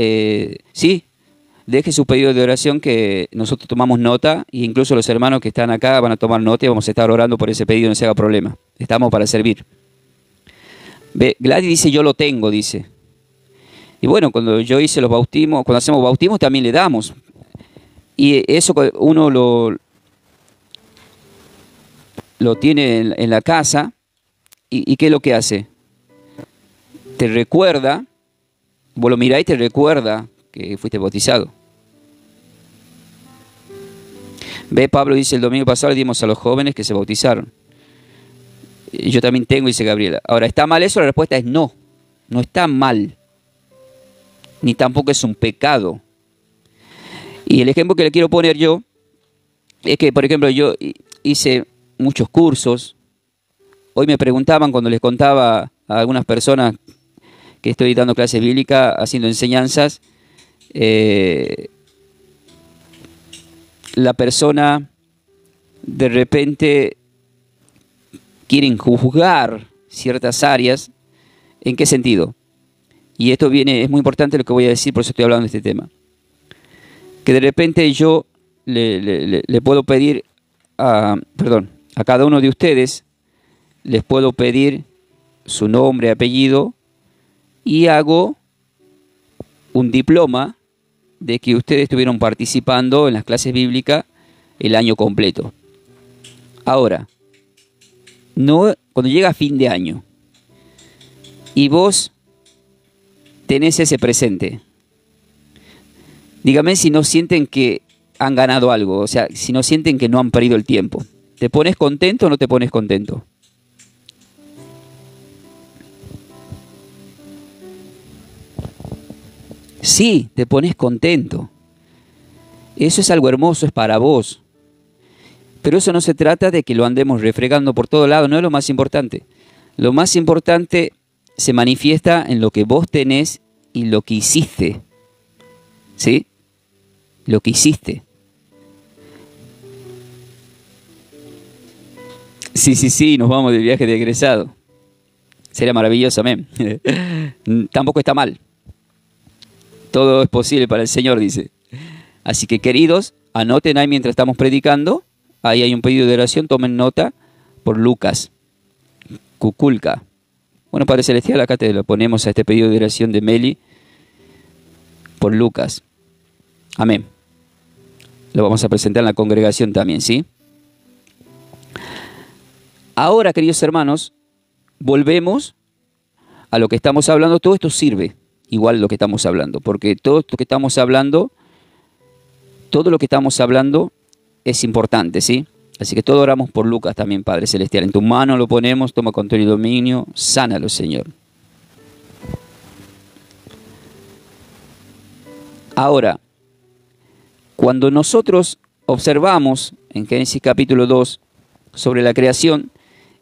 [SPEAKER 2] sí, deje su pedido de oración que nosotros tomamos nota, e incluso los hermanos que están acá van a tomar nota y vamos a estar orando por ese pedido, no se haga problema. Estamos para servir. Ve, Gladys dice, yo lo tengo, dice. Y bueno, cuando yo hice los bautismos, cuando hacemos bautismos también le damos. Y eso uno lo tiene en la casa. ¿Y qué es lo que hace? Te recuerda, vos lo mirás y te recuerda que fuiste bautizado. Ve, Pablo dice, el domingo pasado le dimos a los jóvenes que se bautizaron. Y yo también tengo, dice Gabriela. Ahora, ¿está mal eso? La respuesta es no. No está mal. Ni tampoco es un pecado. Y el ejemplo que le quiero poner yo es que, por ejemplo, yo hice muchos cursos. Hoy me preguntaban cuando les contaba a algunas personas que estoy dando clases bíblicas, haciendo enseñanzas, la persona de repente quieren juzgar ciertas áreas. ¿En qué sentido? Y esto es muy importante lo que voy a decir, por eso estoy hablando de este tema. Que de repente yo le puedo pedir a cada uno de ustedes, les puedo pedir su nombre, apellido, y hago un diploma de que ustedes estuvieron participando en las clases bíblicas el año completo. Ahora, no, cuando llega fin de año y vos tenés ese presente, dígame si no sienten que han ganado algo, o sea, si no sienten que no han perdido el tiempo. ¿Te pones contento o no te pones contento? Sí, te pones contento. Eso es algo hermoso, es para vos. Pero eso no se trata de que lo andemos refregando por todo lado, no es lo más importante. Lo más importante se manifiesta en lo que vos tenés y lo que hiciste. ¿Sí? Lo que hiciste. Sí, nos vamos de viaje de egresado. Sería maravilloso, amén. Tampoco está mal. Todo es posible para el Señor, dice. Así que, queridos, anoten ahí mientras estamos predicando. Ahí hay un pedido de oración, tomen nota por Lucas Cuculca. Bueno, Padre Celestial, acá te lo ponemos a este pedido de oración de Meli por Lucas. Amén. Lo vamos a presentar en la congregación también, ¿sí? Ahora, queridos hermanos, volvemos a lo que estamos hablando. Todo esto sirve igual lo que estamos hablando, porque todo esto que estamos hablando, todo lo que estamos hablando es importante, ¿sí? Así que todos oramos por Lucas también, Padre Celestial. En tu mano lo ponemos, toma control y dominio, sánalo, Señor. Ahora, cuando nosotros observamos en Génesis capítulo 2 sobre la creación,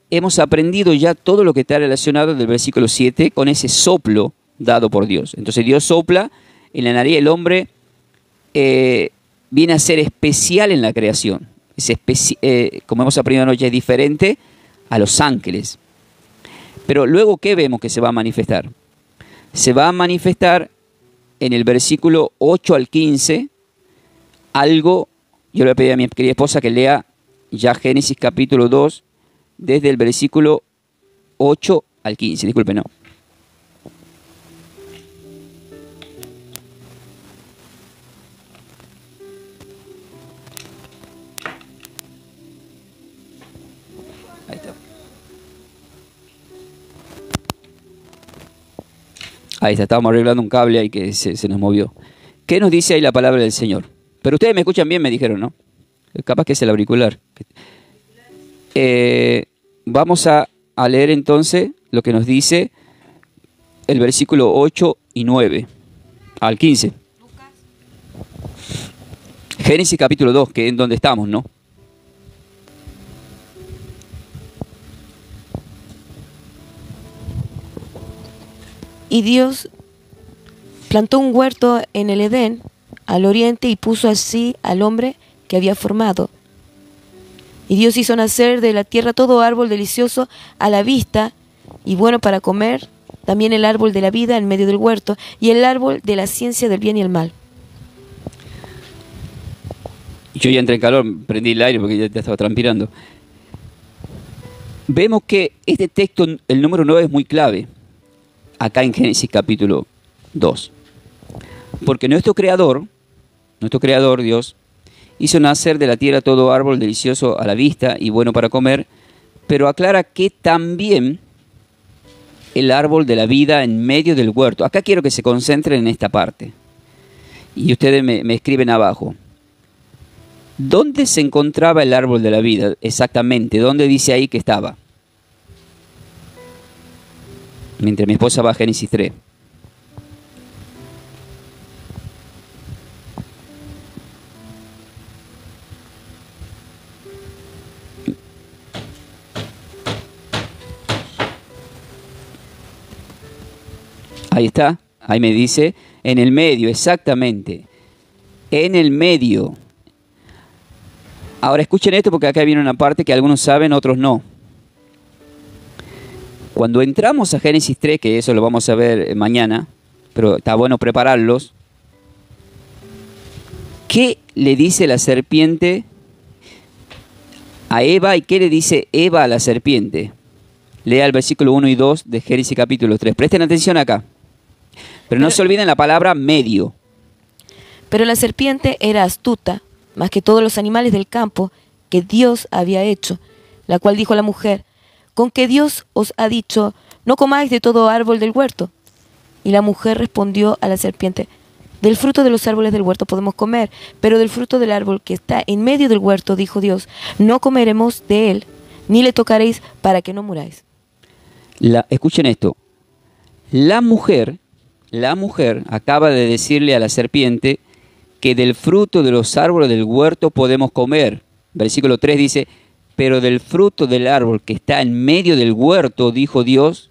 [SPEAKER 2] hemos aprendido ya todo lo que está relacionado del versículo 7 con ese soplo dado por Dios. Entonces Dios sopla en la nariz del hombre, viene a ser especial en la creación. Como hemos aprendido anoche, es diferente a los ángeles. Pero luego, ¿qué vemos que se va a manifestar? Se va a manifestar en el versículo 8 al 15 algo. Yo le voy a pedir a mi querida esposa que lea ya Génesis capítulo 2 desde el versículo 8 al 15. Disculpe, no. Ahí está. Ahí está, estábamos arreglando un cable ahí que se nos movió. ¿Qué nos dice ahí la palabra del Señor? Pero ustedes me escuchan bien, me dijeron, ¿no? Capaz que es el auricular. Vamos a leer entonces lo que nos dice el versículo 8 y 9 al 15. Génesis capítulo 2, que es en donde estamos, ¿no?
[SPEAKER 3] Y Dios plantó un huerto en el Edén, al oriente, y puso así al hombre que había formado. Y Dios hizo nacer de la tierra todo árbol delicioso a la vista y bueno para comer, también el árbol de la vida en medio del huerto, y el árbol de la ciencia del bien y el mal.
[SPEAKER 2] Yo ya entré en calor, prendí el aire porque ya estaba transpirando. Vemos que este texto, el número 9, es muy clave acá en Génesis capítulo 2. Porque nuestro creador, Dios, hizo nacer de la tierra todo árbol delicioso a la vista y bueno para comer, pero aclara que también el árbol de la vida en medio del huerto. Acá quiero que se concentren en esta parte. Y ustedes me escriben abajo. ¿Dónde se encontraba el árbol de la vida exactamente? ¿Dónde dice ahí que estaba? Mientras mi esposa va a Génesis 3. Ahí está, ahí me dice, en el medio, exactamente, en el medio. Ahora escuchen esto porque acá viene una parte que algunos saben, otros no. Cuando entramos a Génesis 3, que eso lo vamos a ver mañana, pero está bueno prepararlos, ¿qué le dice la serpiente a Eva y qué le dice Eva a la serpiente? Lea el versículo 1 y 2 de Génesis capítulo 3. Presten atención acá. Pero no se olviden la palabra medio.
[SPEAKER 3] Pero la serpiente era astuta, más que todos los animales del campo que Dios había hecho, la cual dijo a la mujer: ¿con qué Dios os ha dicho, no comáis de todo árbol del huerto? Y la mujer respondió a la serpiente: del fruto de los árboles del huerto podemos comer, pero del fruto del árbol que está en medio del huerto, dijo Dios, no comeremos de él, ni le tocaréis para que no muráis.
[SPEAKER 2] Escuchen esto. La mujer acaba de decirle a la serpiente que del fruto de los árboles del huerto podemos comer. Versículo 3 dice: pero del fruto del árbol que está en medio del huerto, dijo Dios,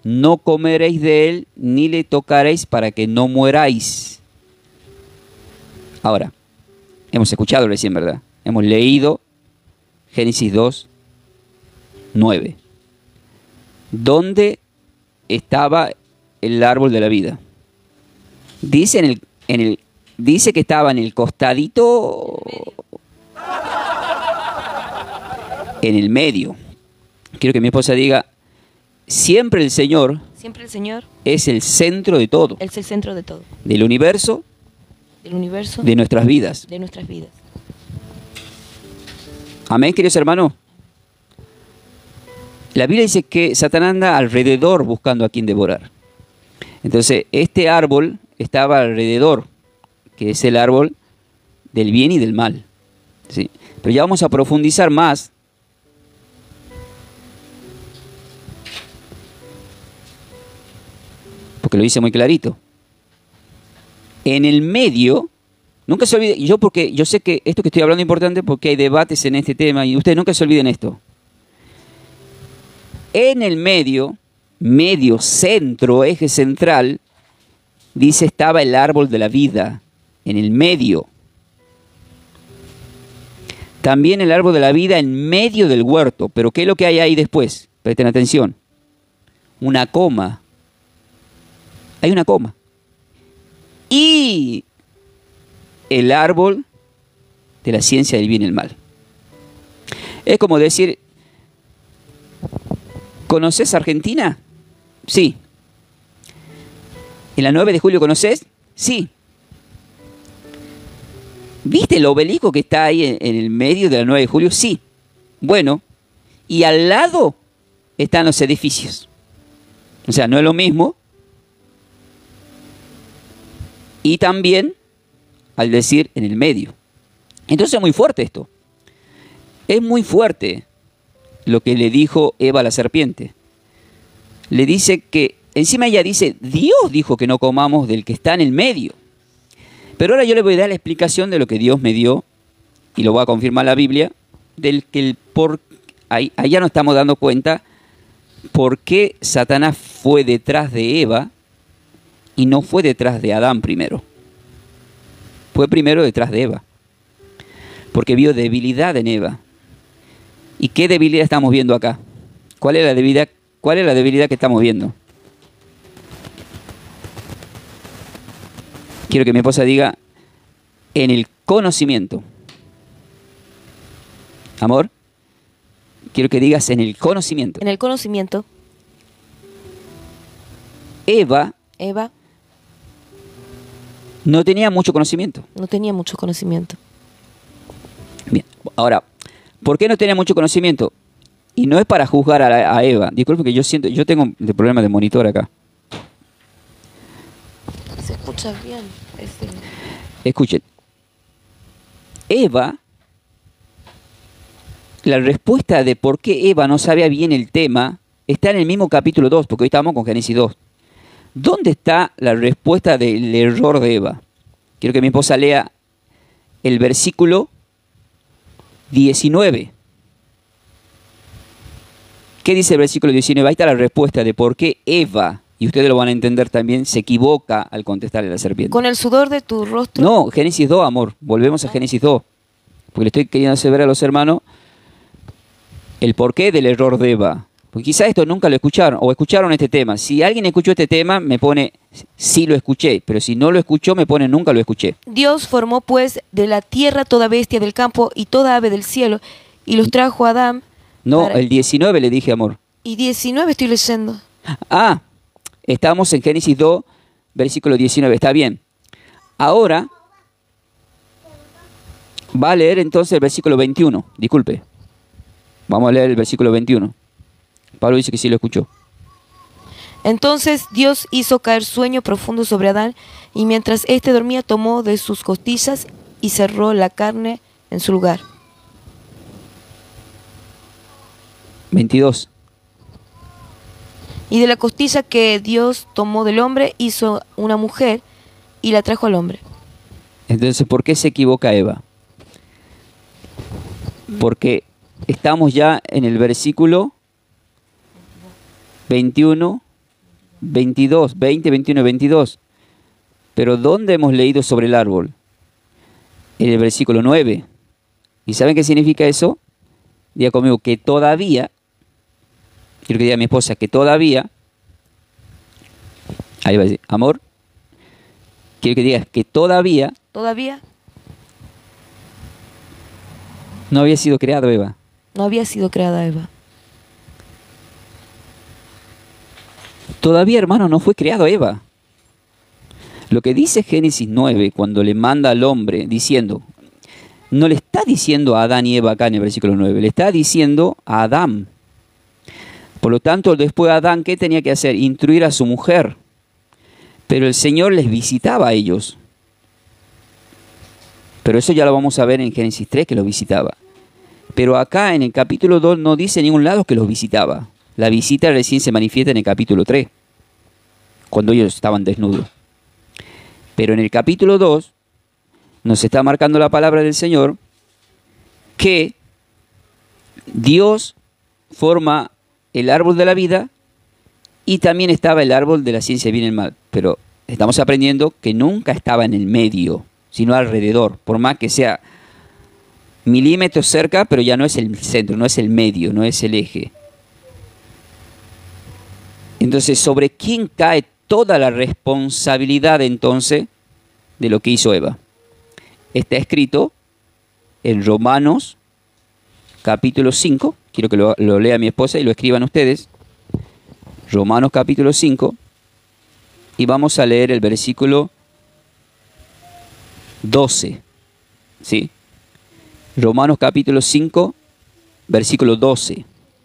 [SPEAKER 2] no comeréis de él, ni le tocaréis para que no mueráis. Ahora, hemos escuchado recién, ¿verdad? Hemos leído Génesis 2, 9. ¿Dónde estaba el árbol de la vida? Dice en Dice que estaba en el costadito, en el medio. Quiero que mi esposa diga, siempre el Señor
[SPEAKER 3] Siempre el Señor
[SPEAKER 2] es el centro de todo,
[SPEAKER 3] es el centro de todo,
[SPEAKER 2] del universo,
[SPEAKER 3] del universo,
[SPEAKER 2] de nuestras vidas.
[SPEAKER 3] de nuestras vidas.
[SPEAKER 2] Amén, queridos hermanos. La Biblia dice que Satanás anda alrededor buscando a quien devorar. Entonces, este árbol estaba alrededor, que es el árbol del bien y del mal. ¿Sí? Pero ya vamos a profundizar más. Porque lo dice muy clarito. En el medio, nunca se olviden, porque yo sé que esto que estoy hablando es importante porque hay debates en este tema y ustedes nunca se olviden esto. En el medio, centro, eje central, dice estaba el árbol de la vida, en el medio. También el árbol de la vida en medio del huerto. Pero ¿qué es lo que hay ahí después? Presten atención. Una coma. Hay una coma. Y el árbol de la ciencia del bien y el mal. Es como decir, ¿conoces Argentina? Sí. ¿En la 9 de julio conoces? Sí. ¿Viste el obelisco que está ahí en el medio de la 9 de julio? Sí. Bueno, y al lado están los edificios. O sea, no es lo mismo. Y también, al decir, en el medio. Entonces es muy fuerte esto. Es muy fuerte lo que le dijo Eva a la serpiente. Le dice que, encima ella dice, Dios dijo que no comamos del que está en el medio. Pero ahora yo le voy a dar la explicación de lo que Dios me dio, y lo va a confirmar la Biblia, del que ahí ya nos estamos dando cuenta por qué Satanás fue detrás de Eva y no fue detrás de Adán primero. Fue primero detrás de Eva. Porque vio debilidad en Eva. ¿Y qué debilidad estamos viendo acá? ¿Cuál es la debilidad? ¿Cuál es la debilidad que estamos viendo? Quiero que mi esposa diga, en el conocimiento. Amor, quiero que digas en el conocimiento.
[SPEAKER 3] En el conocimiento,
[SPEAKER 2] Eva no tenía mucho conocimiento.
[SPEAKER 3] no tenía mucho conocimiento.
[SPEAKER 2] Bien, ahora, ¿por qué no tenía mucho conocimiento? Y no es para juzgar a Eva. Disculpe que yo tengo un problema de monitor acá.
[SPEAKER 3] Se escucha bien.
[SPEAKER 2] Escuchen. Eva, la respuesta de por qué Eva no sabía bien el tema está en el mismo capítulo 2, porque hoy estamos con Génesis 2. ¿Dónde está la respuesta del error de Eva? Quiero que mi esposa lea el versículo 19. ¿Qué dice el versículo 19? Ahí está la respuesta de por qué Eva, y ustedes lo van a entender también, se equivoca al contestarle a la serpiente.
[SPEAKER 3] Con el sudor de tu rostro.
[SPEAKER 2] No, Génesis 2, amor. Volvemos a Génesis 2. Porque le estoy queriendo hacer ver a los hermanos el porqué del error de Eva. Porque quizá esto nunca lo escucharon, o escucharon este tema. Si alguien escuchó este tema, me pone, sí lo escuché. Pero si no lo escuchó, me pone, nunca lo escuché.
[SPEAKER 3] Dios formó pues de la tierra toda bestia del campo y toda ave del cielo, y los trajo a Adán.
[SPEAKER 2] No, el 19 le dije, amor.
[SPEAKER 3] Y 19 estoy leyendo.
[SPEAKER 2] Ah, estamos en Génesis 2, versículo 19. Está bien. Ahora va a leer entonces el versículo 21. Disculpe. Vamos a leer el versículo 21. Pablo dice que sí lo escuchó.
[SPEAKER 3] Entonces Dios hizo caer sueño profundo sobre Adán, y mientras éste dormía tomó de sus costillas y cerró la carne en su lugar.
[SPEAKER 2] 22.
[SPEAKER 3] Y de la costilla que Dios tomó del hombre hizo una mujer y la trajo al hombre.
[SPEAKER 2] Entonces, ¿por qué se equivoca Eva? Porque estamos ya en el versículo 21, 22, 20, 21 y 22. Pero ¿dónde hemos leído sobre el árbol? En el versículo 9. ¿Y saben qué significa eso? Diga conmigo que todavía, quiero que diga a mi esposa que todavía, ahí va a decir, amor, quiero que digas que todavía
[SPEAKER 3] Todavía
[SPEAKER 2] No había sido creado Eva.
[SPEAKER 3] no había sido creada Eva.
[SPEAKER 2] Todavía, hermano, no fue creado Eva. Lo que dice Génesis 9, cuando le manda al hombre diciendo, no le está diciendo a Adán y Eva acá en el versículo 9, le está diciendo a Adán. Por lo tanto, después Adán, ¿qué tenía que hacer? Instruir a su mujer. Pero el Señor les visitaba a ellos. Pero eso ya lo vamos a ver en Génesis 3, que los visitaba. Pero acá en el capítulo 2 no dice en ningún lado que los visitaba. La visita recién se manifiesta en el capítulo 3, cuando ellos estaban desnudos. Pero en el capítulo 2 nos está marcando la palabra del Señor que Dios forma el árbol de la vida y también estaba el árbol de la ciencia del bien y el mal. Pero estamos aprendiendo que nunca estaba en el medio, sino alrededor, por más que sea milímetros cerca, pero ya no es el centro, no es el medio, no es el eje. Entonces, ¿sobre quién cae toda la responsabilidad entonces de lo que hizo Eva? Está escrito en Romanos capítulo 5, quiero que lo lea mi esposa y lo escriban ustedes, Romanos capítulo 5, y vamos a leer el versículo 12, ¿sí? Romanos capítulo 5, versículo 12.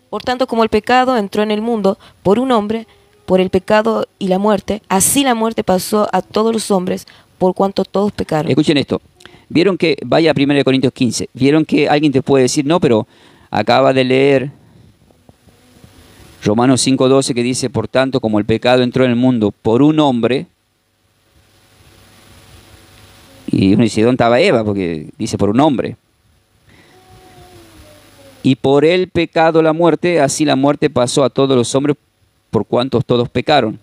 [SPEAKER 3] Por tanto, como el pecado entró en el mundo por un hombre, por el pecado y la muerte, así la muerte pasó a todos los hombres, por cuanto todos pecaron.
[SPEAKER 2] Escuchen esto. Vieron que, vaya a 1 Corintios 15, vieron que alguien te puede decir, no, pero acaba de leer Romanos 5:12 que dice, por tanto, como el pecado entró en el mundo por un hombre, y uno dice, ¿dónde estaba Eva? Porque dice por un hombre. Y por el pecado la muerte, así la muerte pasó a todos los hombres por cuantos todos pecaron.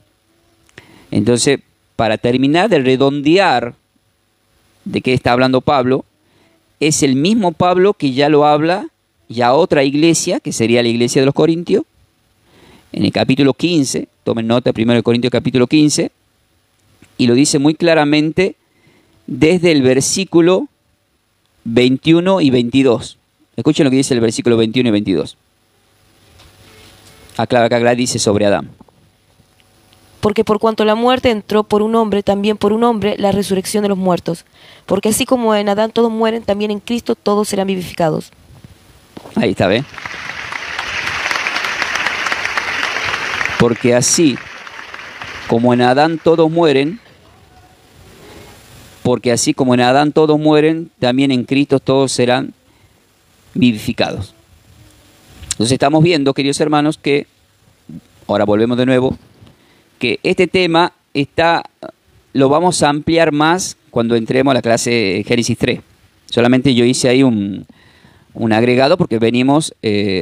[SPEAKER 2] Entonces, para terminar de redondear de qué está hablando Pablo, es el mismo Pablo que ya lo habla ya otra iglesia, que sería la iglesia de los Corintios, en el capítulo 15, tomen nota, 1 Corintios capítulo 15, y lo dice muy claramente desde el versículo 21 y 22. Escuchen lo que dice el versículo 21 y 22. Acá dice sobre Adán.
[SPEAKER 3] Porque por cuanto la muerte entró por un hombre, también por un hombre la resurrección de los muertos. Porque así como en Adán todos mueren, también en Cristo todos serán vivificados.
[SPEAKER 2] Ahí está, ¿ve? Porque así como en Adán todos mueren, también en Cristo todos serán vivificados. Entonces estamos viendo, queridos hermanos, que, ahora volvemos de nuevo, que este tema lo vamos a ampliar más cuando entremos a la clase Génesis 3. Solamente yo hice ahí un agregado porque venimos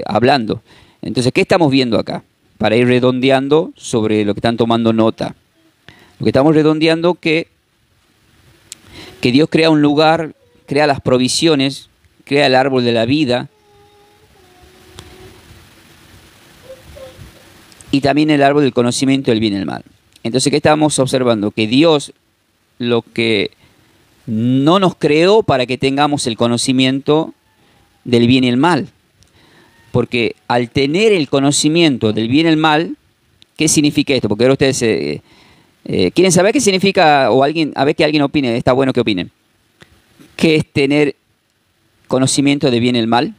[SPEAKER 2] hablando. Entonces, ¿qué estamos viendo acá? Para ir redondeando sobre lo que están tomando nota. Lo que estamos redondeando que Dios crea un lugar, crea las provisiones, crea el árbol de la vida y también el árbol del conocimiento del bien y el mal. Entonces, ¿qué estamos observando? Que Dios lo que no nos creó para que tengamos el conocimiento del bien y el mal. Porque al tener el conocimiento del bien y el mal, ¿qué significa esto? Porque ahora ustedes quieren saber qué significa, o a ver que alguien opine, está bueno que opinen. ¿Qué es tener conocimiento del bien y el mal?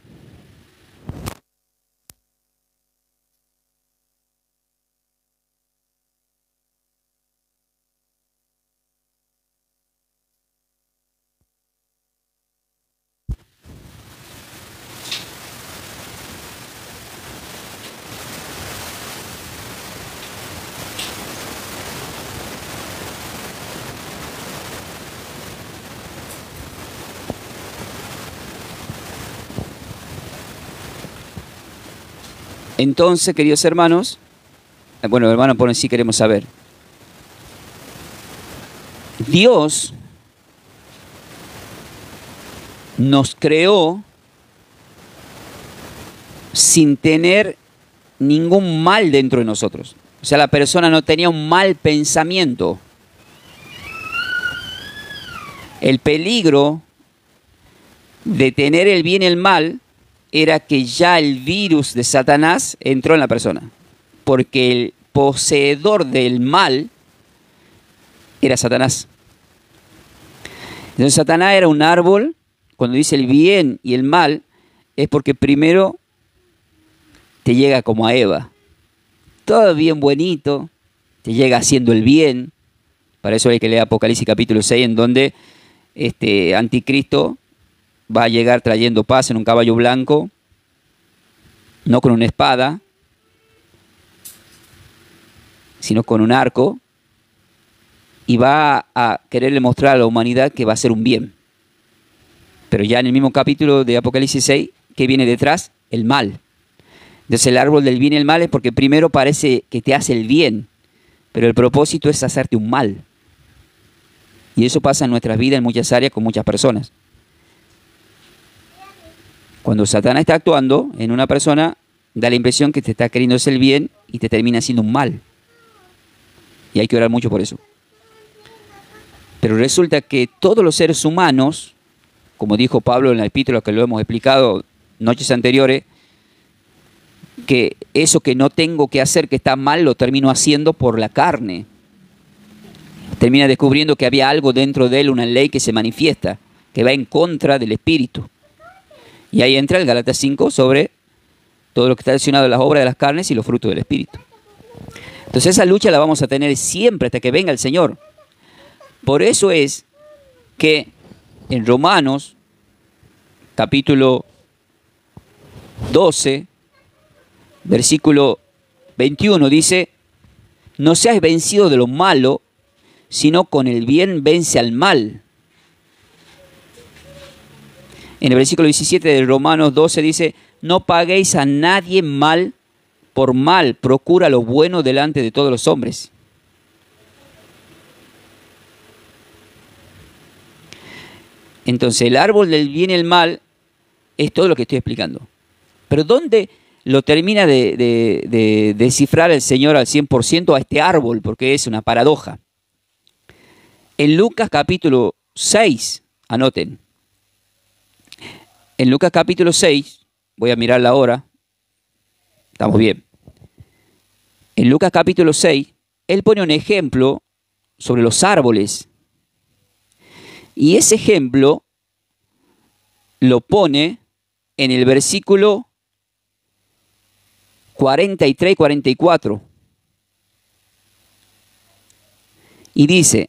[SPEAKER 2] Entonces, queridos hermanos, hermanos, por sí queremos saber. Dios nos creó sin tener ningún mal dentro de nosotros. O sea, la persona no tenía un mal pensamiento. El peligro de tener el bien y el mal era que ya el virus de Satanás entró en la persona, porque el poseedor del mal era Satanás. Entonces Satanás era un árbol. Cuando dice el bien y el mal, es porque primero te llega como a Eva. Todo bien bonito, te llega haciendo el bien. Para eso hay que leer Apocalipsis capítulo 6, en donde Anticristo va a llegar trayendo paz en un caballo blanco, no con una espada, sino con un arco, y va a quererle mostrar a la humanidad que va a ser un bien. Pero ya en el mismo capítulo de Apocalipsis 6, ¿qué viene detrás? El mal. Entonces el árbol del bien y el mal es porque primero parece que te hace el bien, pero el propósito es hacerte un mal. Y eso pasa en nuestras vidas en muchas áreas con muchas personas. Cuando Satanás está actuando en una persona, da la impresión que te está queriendo hacer el bien y te termina haciendo un mal. Y hay que orar mucho por eso. Pero resulta que todos los seres humanos, como dijo Pablo en la epístola que lo hemos explicado noches anteriores, que eso que no tengo que hacer, que está mal, lo termino haciendo por la carne. Termina descubriendo que había algo dentro de él, una ley que se manifiesta, que va en contra del espíritu. Y ahí entra el Gálatas 5 sobre todo lo que está relacionado a las obras de las carnes y los frutos del espíritu. Entonces esa lucha la vamos a tener siempre hasta que venga el Señor. Por eso es que en Romanos, capítulo 12, versículo 21, dice: no seas vencido de lo malo, sino con el bien vence al mal. En el versículo 17 de Romanos 12 dice: no paguéis a nadie mal por mal, procura lo bueno delante de todos los hombres. Entonces el árbol del bien y el mal es todo lo que estoy explicando. Pero ¿dónde lo termina de descifrar el Señor al 100% a este árbol? Porque es una paradoja. En Lucas capítulo 6, anoten. En Lucas capítulo 6, voy a mirar la hora. Estamos bien. En Lucas capítulo 6, él pone un ejemplo sobre los árboles. Y ese ejemplo lo pone en el versículo 43 y 44. Y dice: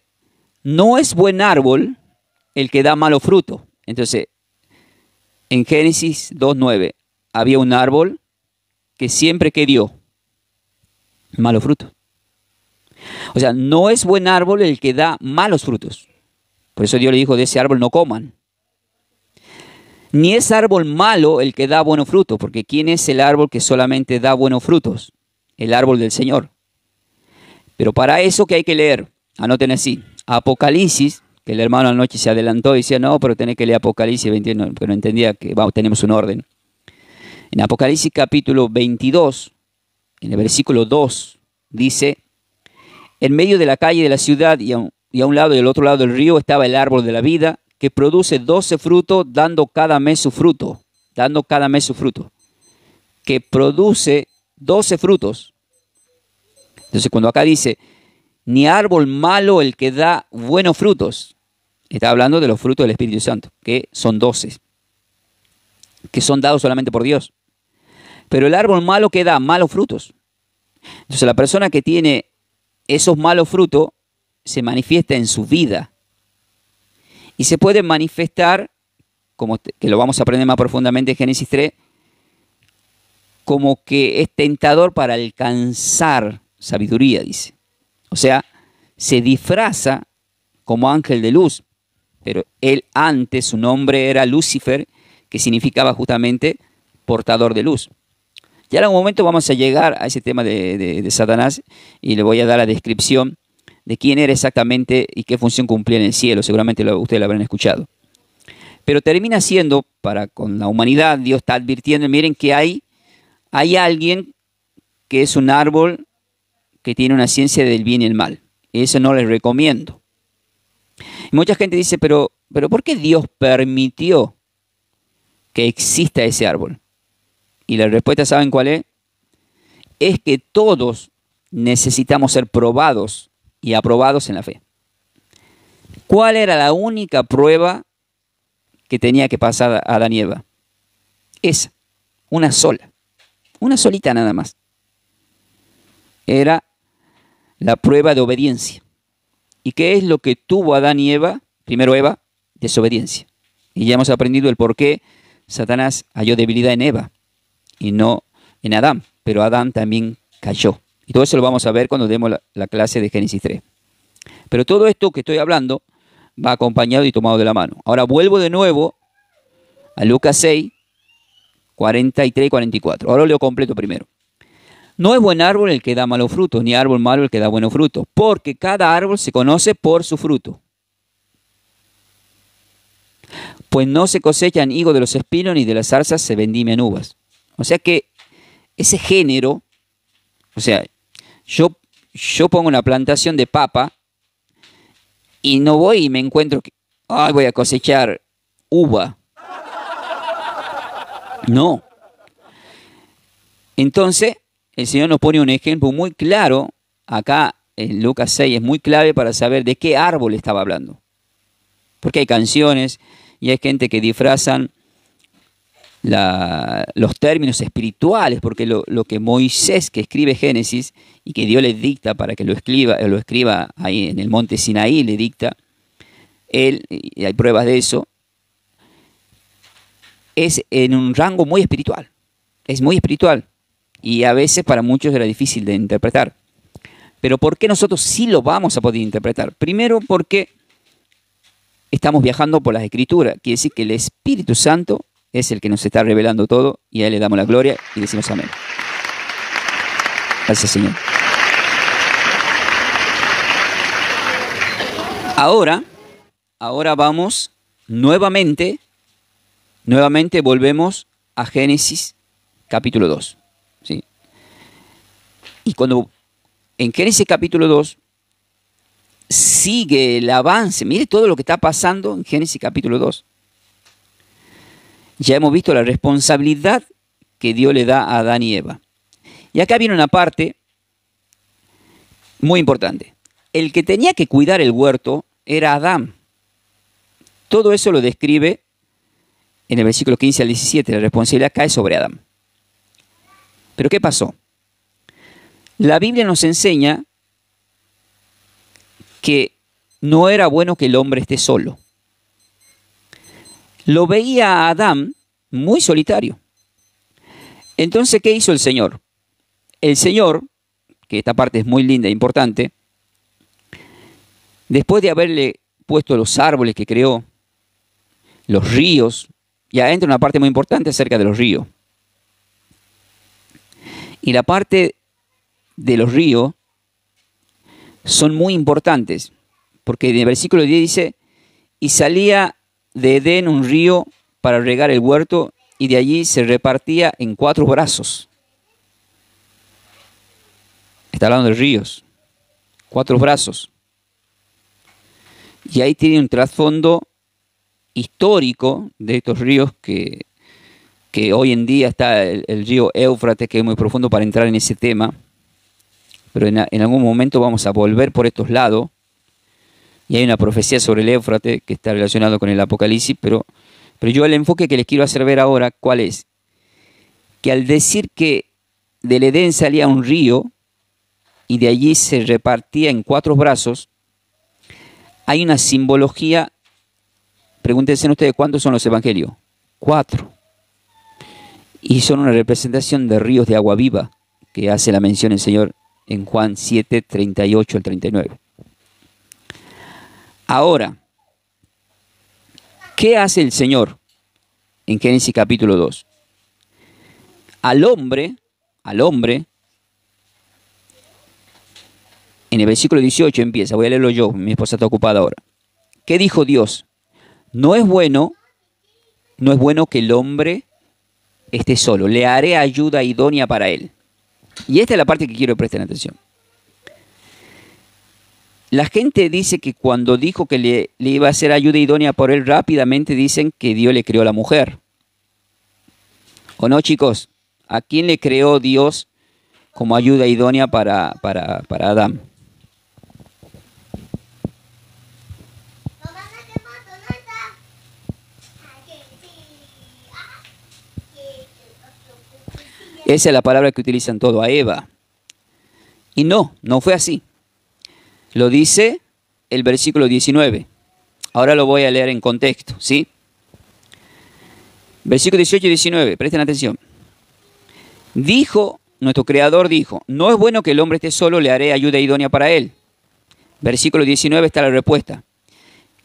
[SPEAKER 2] no es buen árbol el que da malo fruto. Entonces, en Génesis 2:9 había un árbol que siempre que dio malos frutos. O sea, no es buen árbol el que da malos frutos. Por eso Dios le dijo: de ese árbol no coman. Ni es árbol malo el que da buenos frutos, porque ¿quién es el árbol que solamente da buenos frutos? El árbol del Señor. Pero para eso, ¿qué hay que leer? Anoten así: Apocalipsis, que el hermano anoche se adelantó y decía: no, pero tenés que leer Apocalipsis 21, pero no entendía que tenemos un orden. En Apocalipsis capítulo 22, en el versículo 2, dice: en medio de la calle de la ciudad y a un lado y al otro lado del río estaba el árbol de la vida, que produce 12 frutos, dando cada mes su fruto. Dando cada mes su fruto. Que produce 12 frutos. Entonces cuando acá dice: ni árbol malo el que da buenos frutos, está hablando de los frutos del Espíritu Santo, que son 12. Que son dados solamente por Dios. Pero el árbol malo que da malos frutos. Entonces la persona que tiene esos malos frutos se manifiesta en su vida. Y se puede manifestar, como que lo vamos a aprender más profundamente en Génesis 3, como que es tentador para alcanzar sabiduría, dice. O sea, se disfraza como ángel de luz. Pero él antes, su nombre era Lucifer, que significaba justamente portador de luz. Ya en algún momento vamos a llegar a ese tema de Satanás y le voy a dar la descripción de quién era exactamente y qué función cumplía en el cielo. Seguramente ustedes lo habrán escuchado. Pero termina siendo, con la humanidad, Dios está advirtiendo: miren que hay alguien que es un árbol que tiene una ciencia del bien y el mal. Eso no les recomiendo. Y mucha gente dice: pero pero ¿por qué Dios permitió que exista ese árbol? Y la respuesta, ¿saben cuál es? Es que todos necesitamos ser probados y aprobados en la fe. ¿Cuál era la única prueba que tenía que pasar a Adán y Eva? Esa, una sola, una solita nada más. Era la prueba de obediencia. ¿Y qué es lo que tuvo Adán y Eva? Primero Eva, desobediencia. Y ya hemos aprendido el por qué Satanás halló debilidad en Eva y no en Adán, pero Adán también cayó. Y todo eso lo vamos a ver cuando demos la clase de Génesis 3. Pero todo esto que estoy hablando va acompañado y tomado de la mano. Ahora vuelvo de nuevo a Lucas 6, 43 y 44. Ahora lo leo completo primero. No es buen árbol el que da malos frutos, ni árbol malo el que da buenos frutos, porque cada árbol se conoce por su fruto. Pues no se cosechan higos de los espinos, ni de las zarzas se vendimian uvas. O sea que ese género, o sea, yo pongo una plantación de papa y no voy y me encuentro que voy a cosechar uva. No. Entonces, el Señor nos pone un ejemplo muy claro, acá en Lucas 6, es muy clave para saber de qué árbol estaba hablando. Porque hay canciones y hay gente que disfrazan los términos espirituales, porque lo que Moisés, que escribe Génesis, y que Dios le dicta para que lo escriba ahí en el monte Sinaí, le dicta, y hay pruebas de eso, es en un rango muy espiritual. Es muy espirtual. Y a veces para muchos era difícil de interpretar. Pero ¿por qué nosotros sí lo vamos a poder interpretar? Primero porque estamos viajando por las Escrituras. Quiere decir que el Espíritu Santo es el que nos está revelando todo y a Él le damos la gloria y decimos amén. Gracias, Señor. Ahora vamos nuevamente volvemos a Génesis capítulo 2. ¿Sí? Y cuando en Génesis capítulo 2 sigue el avance, mire todo lo que está pasando en Génesis capítulo 2. Ya hemos visto la responsabilidad que Dios le da a Adán y Eva. Y acá viene una parte muy importante. El que tenía que cuidar el huerto era Adán. Todo eso lo describe en el versículo 15 al 17. La responsabilidad cae sobre Adán. Pero ¿qué pasó? La Biblia nos enseña que no era bueno que el hombre esté solo. Lo veía a Adán muy solitario. Entonces, ¿qué hizo el Señor? El Señor, que esta parte es muy linda e importante, después de haberle puesto los árboles que creó, los ríos, ya entra una parte muy importante acerca de los ríos. Y la parte de los ríos son muy importantes, porque en el versículo 10 dice, y salía de Edén un río para regar el huerto, y de allí se repartía en 4 brazos. Está hablando de ríos, 4 brazos. Y ahí tiene un trasfondo histórico de estos ríos que hoy en día está el río Éufrates, que es muy profundo para entrar en ese tema. Pero en algún momento vamos a volver por estos lados. Y hay una profecía sobre el Éufrates que está relacionado con el Apocalipsis, pero yo el enfoque que les quiero hacer ver ahora, ¿cuál es? Que al decir que del Edén salía un río y de allí se repartía en 4 brazos, hay una simbología. Pregúntense ustedes cuántos son los evangelios. 4. Y son una representación de ríos de agua viva que hace la mención el Señor en Juan 7, 38 al 39. Ahora, ¿qué hace el Señor en Génesis capítulo 2? Al hombre, en el versículo 18 empieza, voy a leerlo yo, mi esposa está ocupada ahora. ¿Qué dijo Dios? No es bueno que el hombre esté solo, le haré ayuda idónea para él. Y esta es la parte que quiero que presten atención. la gente dice que cuando dijo que le iba a hacer ayuda idónea por él, rápidamente dicen que Dios le creó a la mujer. ¿O no, chicos? ¿A quién le creó Dios como ayuda idónea para Adán? Esa es la palabra que utilizan todo, a Eva. Y no fue así. Lo dice el versículo 19. Ahora lo voy a leer en contexto, ¿sí? Versículo 18 y 19, presten atención. Nuestro Creador dijo, no es bueno que el hombre esté solo, le haré ayuda idónea para él. Versículo 19 está la respuesta.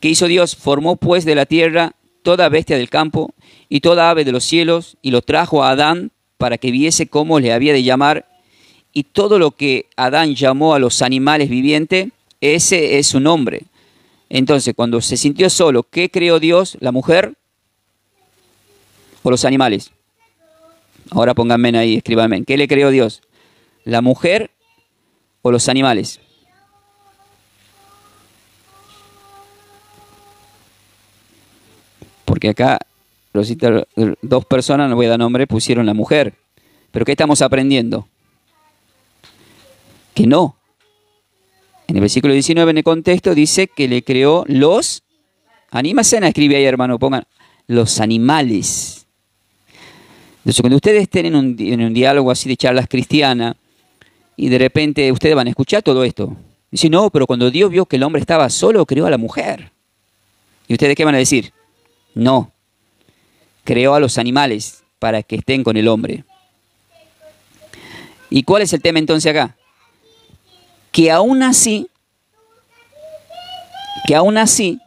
[SPEAKER 2] ¿Qué hizo Dios? Formó pues de la tierra toda bestia del campo y toda ave de los cielos y lo trajo a Adán para que viese cómo le había de llamar. Y todo lo que Adán llamó a los animales vivientes, ese es su nombre. Entonces, cuando se sintió solo, ¿qué creó Dios? ¿La mujer o los animales? Ahora pónganme ahí, escríbanme. ¿Qué le creó Dios? ¿La mujer o los animales? Porque acá, dos personas, no voy a dar nombre, pusieron la mujer. ¿Pero qué estamos aprendiendo? Que no. En el versículo 19, en el contexto, dice que le creó los animales. Escribe ahí, hermano, pongan los animales. Entonces, cuando ustedes estén en un diálogo así de charlas cristianas, y de repente ustedes van a escuchar todo esto. Dicen, no, pero cuando Dios vio que el hombre estaba solo, creó a la mujer. ¿Y ustedes qué van a decir? No. Creó a los animales para que estén con el hombre. ¿Y cuál es el tema entonces acá? Que aún así,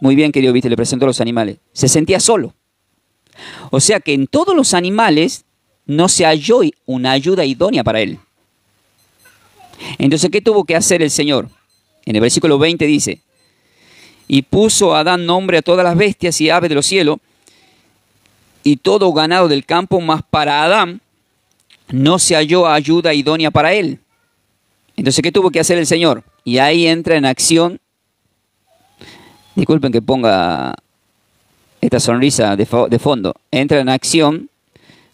[SPEAKER 2] muy bien querido, viste, le presentó a los animales, se sentía solo. O sea que en todos los animales no se halló una ayuda idónea para él. Entonces, ¿qué tuvo que hacer el Señor? En el versículo 20 dice, y puso a Adán nombre a todas las bestias y aves de los cielos y todo ganado del campo, mas para Adán no se halló ayuda idónea para él. Entonces, ¿qué tuvo que hacer el Señor? Y ahí entra en acción, disculpen que ponga esta sonrisa de fondo, entra en acción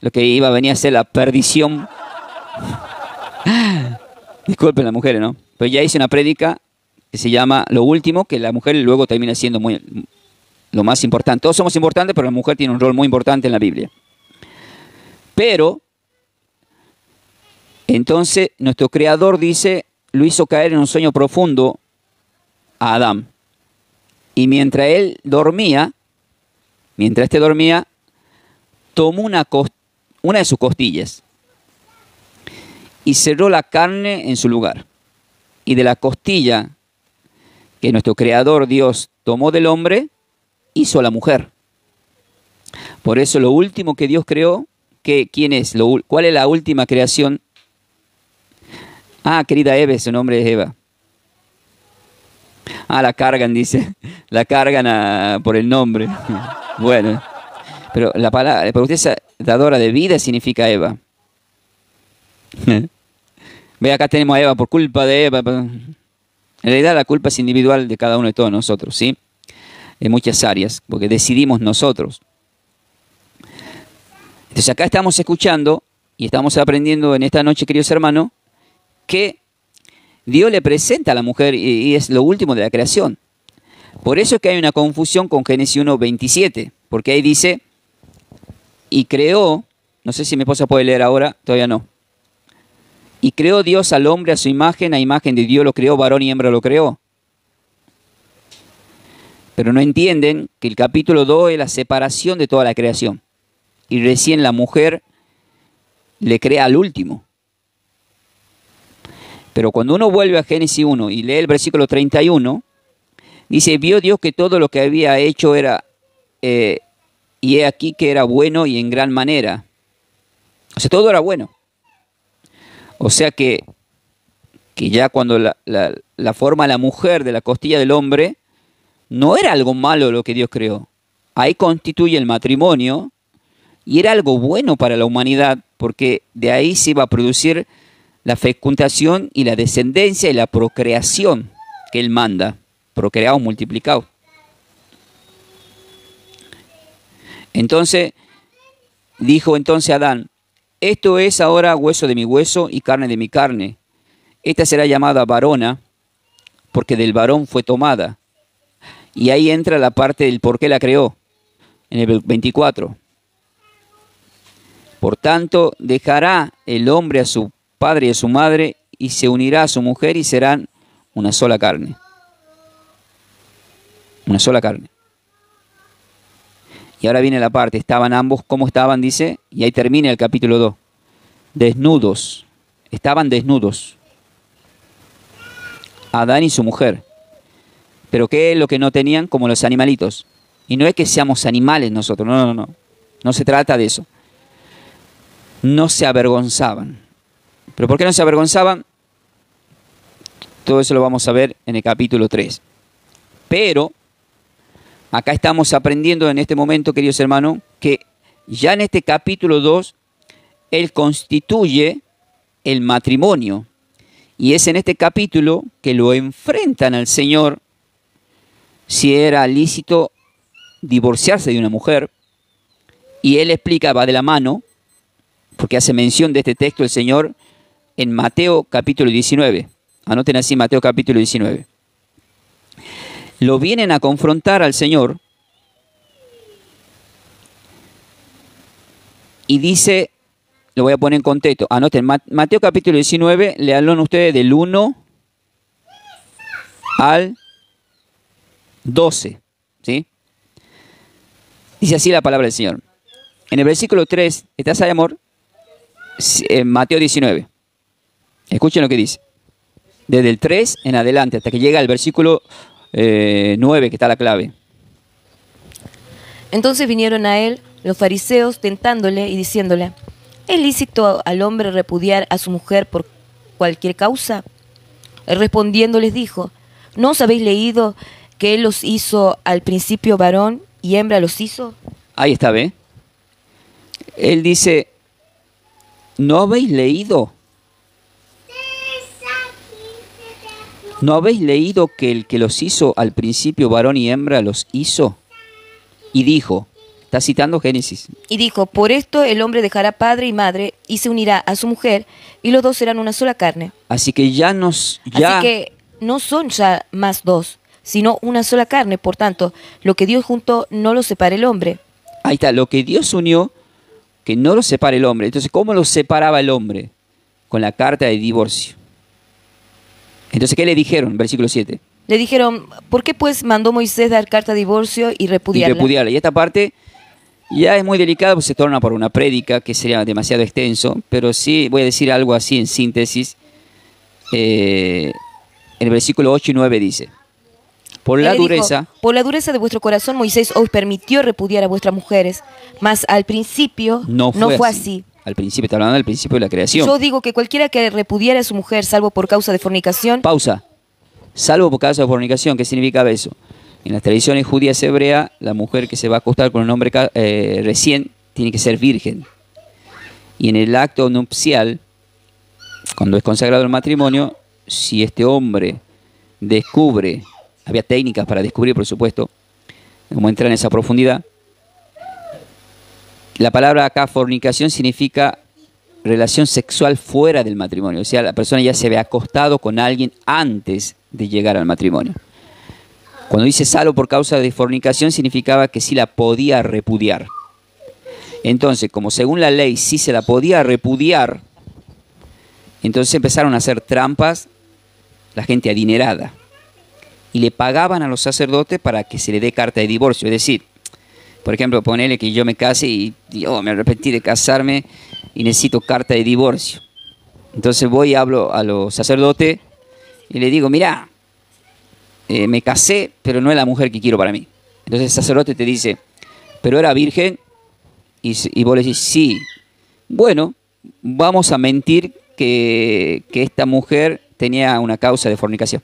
[SPEAKER 2] lo que iba a venir a ser la perdición. Disculpen las mujeres, ¿no? Pero ya hice una prédica que se llama Lo Último, que la mujer luego termina siendo lo más importante. Todos somos importantes, pero la mujer tiene un rol muy importante en la Biblia. Pero entonces nuestro Creador dice, lo hizo caer en un sueño profundo a Adán. Y mientras éste dormía, tomó una de sus costillas y cerró la carne en su lugar. Y de la costilla que nuestro Creador Dios tomó del hombre, hizo a la mujer. Por eso lo último que Dios creó, ¿quién es? ¿Cuál es la última creación? Ah, querida Eva, su nombre es Eva. Ah, la cargan, dice. La cargan por el nombre. Bueno, pero la palabra, para usted es dadora de vida, significa Eva. Ve, acá tenemos a Eva por culpa de Eva. En realidad la culpa es individual de cada uno de todos nosotros, ¿sí? En muchas áreas, porque decidimos nosotros. Entonces acá estamos escuchando y estamos aprendiendo en esta noche, queridos hermanos, que Dios le presenta a la mujer y es lo último de la creación. Por eso es que hay una confusión con Génesis 1:27, porque ahí dice, y creó, no sé si mi esposa puede leer ahora, todavía no. Y creó Dios al hombre a su imagen, a imagen de Dios lo creó, varón y hembra lo creó. Pero no entienden que el capítulo 2 es la separación de toda la creación. Y recién la mujer le crea al último. Pero cuando uno vuelve a Génesis 1 y lee el versículo 31, dice, vio Dios que todo lo que había hecho era, y he aquí que era bueno y en gran manera. O sea, todo era bueno. O sea que ya cuando la forma la mujer de la costilla del hombre, no era algo malo lo que Dios creó. Ahí constituye el matrimonio y era algo bueno para la humanidad, porque de ahí se iba a producir la fecundación y la descendencia y la procreación. que Él manda, procreaos, multiplicaos. Entonces, dijo entonces Adán, esto es ahora hueso de mi hueso y carne de mi carne. Esta será llamada varona, porque del varón fue tomada. Y ahí entra la parte del por qué la creó, en el 24. Por tanto, dejará el hombre a su padre y a su madre, y se unirá a su mujer, y serán una sola carne. Una sola carne. Y ahora viene la parte, estaban ambos, ¿cómo estaban? Dice, y ahí termina el capítulo 2. Desnudos, estaban desnudos. Adán y su mujer. Pero ¿qué es lo que no tenían? Como los animalitos. Y no es que seamos animales nosotros, no. No se trata de eso. No se avergonzaban. ¿Pero por qué no se avergonzaban? Todo eso lo vamos a ver en el capítulo 3. Pero acá estamos aprendiendo en este momento, queridos hermanos, que ya en este capítulo 2, Él constituye el matrimonio. Y es en este capítulo que lo enfrentan al Señor si era lícito divorciarse de una mujer. Y Él explica, va de la mano, porque hace mención de este texto el Señor en Mateo capítulo 19. Anoten así, Mateo capítulo 19. Lo vienen a confrontar al Señor y dice, lo voy a poner en contexto, anoten, Mateo capítulo 19, leanlo ustedes del 1 al 12, ¿sí? Dice así la palabra del Señor. En el versículo 3, ¿estás ahí, amor? En Mateo 19. Escuchen lo que dice. Desde el 3 en adelante, hasta que llega al versículo 9, que está la clave.
[SPEAKER 3] Entonces vinieron a él los fariseos tentándole y diciéndole, ¿es lícito al hombre repudiar a su mujer por cualquier causa? Él respondiendo les dijo, ¿no os habéis leído que él los hizo al principio varón y hembra los hizo?
[SPEAKER 2] Ahí está, ¿ve? Él dice, ¿no habéis leído? ¿No habéis leído que el que los hizo al principio varón y hembra los hizo? Y dijo, está citando Génesis.
[SPEAKER 3] Y dijo, por esto el hombre dejará padre y madre y se unirá a su mujer y los dos serán una sola carne.
[SPEAKER 2] Así que
[SPEAKER 3] Así que no son ya más dos, sino una sola carne. Por tanto, lo que Dios juntó no lo separe el hombre.
[SPEAKER 2] Ahí está, lo que Dios unió, que no lo separe el hombre. Entonces, ¿cómo lo separaba el hombre? Con la carta de divorcio. Entonces, ¿qué le dijeron? Versículo 7.
[SPEAKER 3] Le dijeron, ¿por qué pues mandó Moisés dar carta de divorcio y repudiarla?
[SPEAKER 2] Y esta parte ya es muy delicada, pues se torna por una prédica que sería demasiado extenso, pero sí voy a decir algo así en síntesis. En el versículo 8 y 9 dice, por la dureza
[SPEAKER 3] de vuestro corazón Moisés os permitió repudiar a vuestras mujeres, mas al principio no fue así.
[SPEAKER 2] Al principio, está hablando del principio de la creación.
[SPEAKER 3] Yo digo que cualquiera que repudiare a su mujer, salvo por causa de fornicación.
[SPEAKER 2] Pausa. Salvo por causa de fornicación, ¿qué significa eso? En las tradiciones judías hebreas, la mujer que se va a acostar con un hombre recién tiene que ser virgen. Y en el acto nupcial, cuando es consagrado el matrimonio, si este hombre descubre, había técnicas para descubrir, por supuesto, cómo entrar en esa profundidad. La palabra acá, fornicación, significa relación sexual fuera del matrimonio. O sea, la persona ya se había acostado con alguien antes de llegar al matrimonio. Cuando dice salvo por causa de fornicación, significaba que sí la podía repudiar. Entonces, como según la ley sí se la podía repudiar, entonces empezaron a hacer trampas la gente adinerada. Y le pagaban a los sacerdotes para que se le dé carta de divorcio. Es decir, por ejemplo, ponele que yo me case y me arrepentí de casarme y necesito carta de divorcio. Entonces voy y hablo a los sacerdotes y le digo, mira, me casé, pero no es la mujer que quiero para mí. Entonces el sacerdote te dice, pero era virgen, y vos le decís, sí. Bueno, vamos a mentir que esta mujer tenía una causa de fornicación.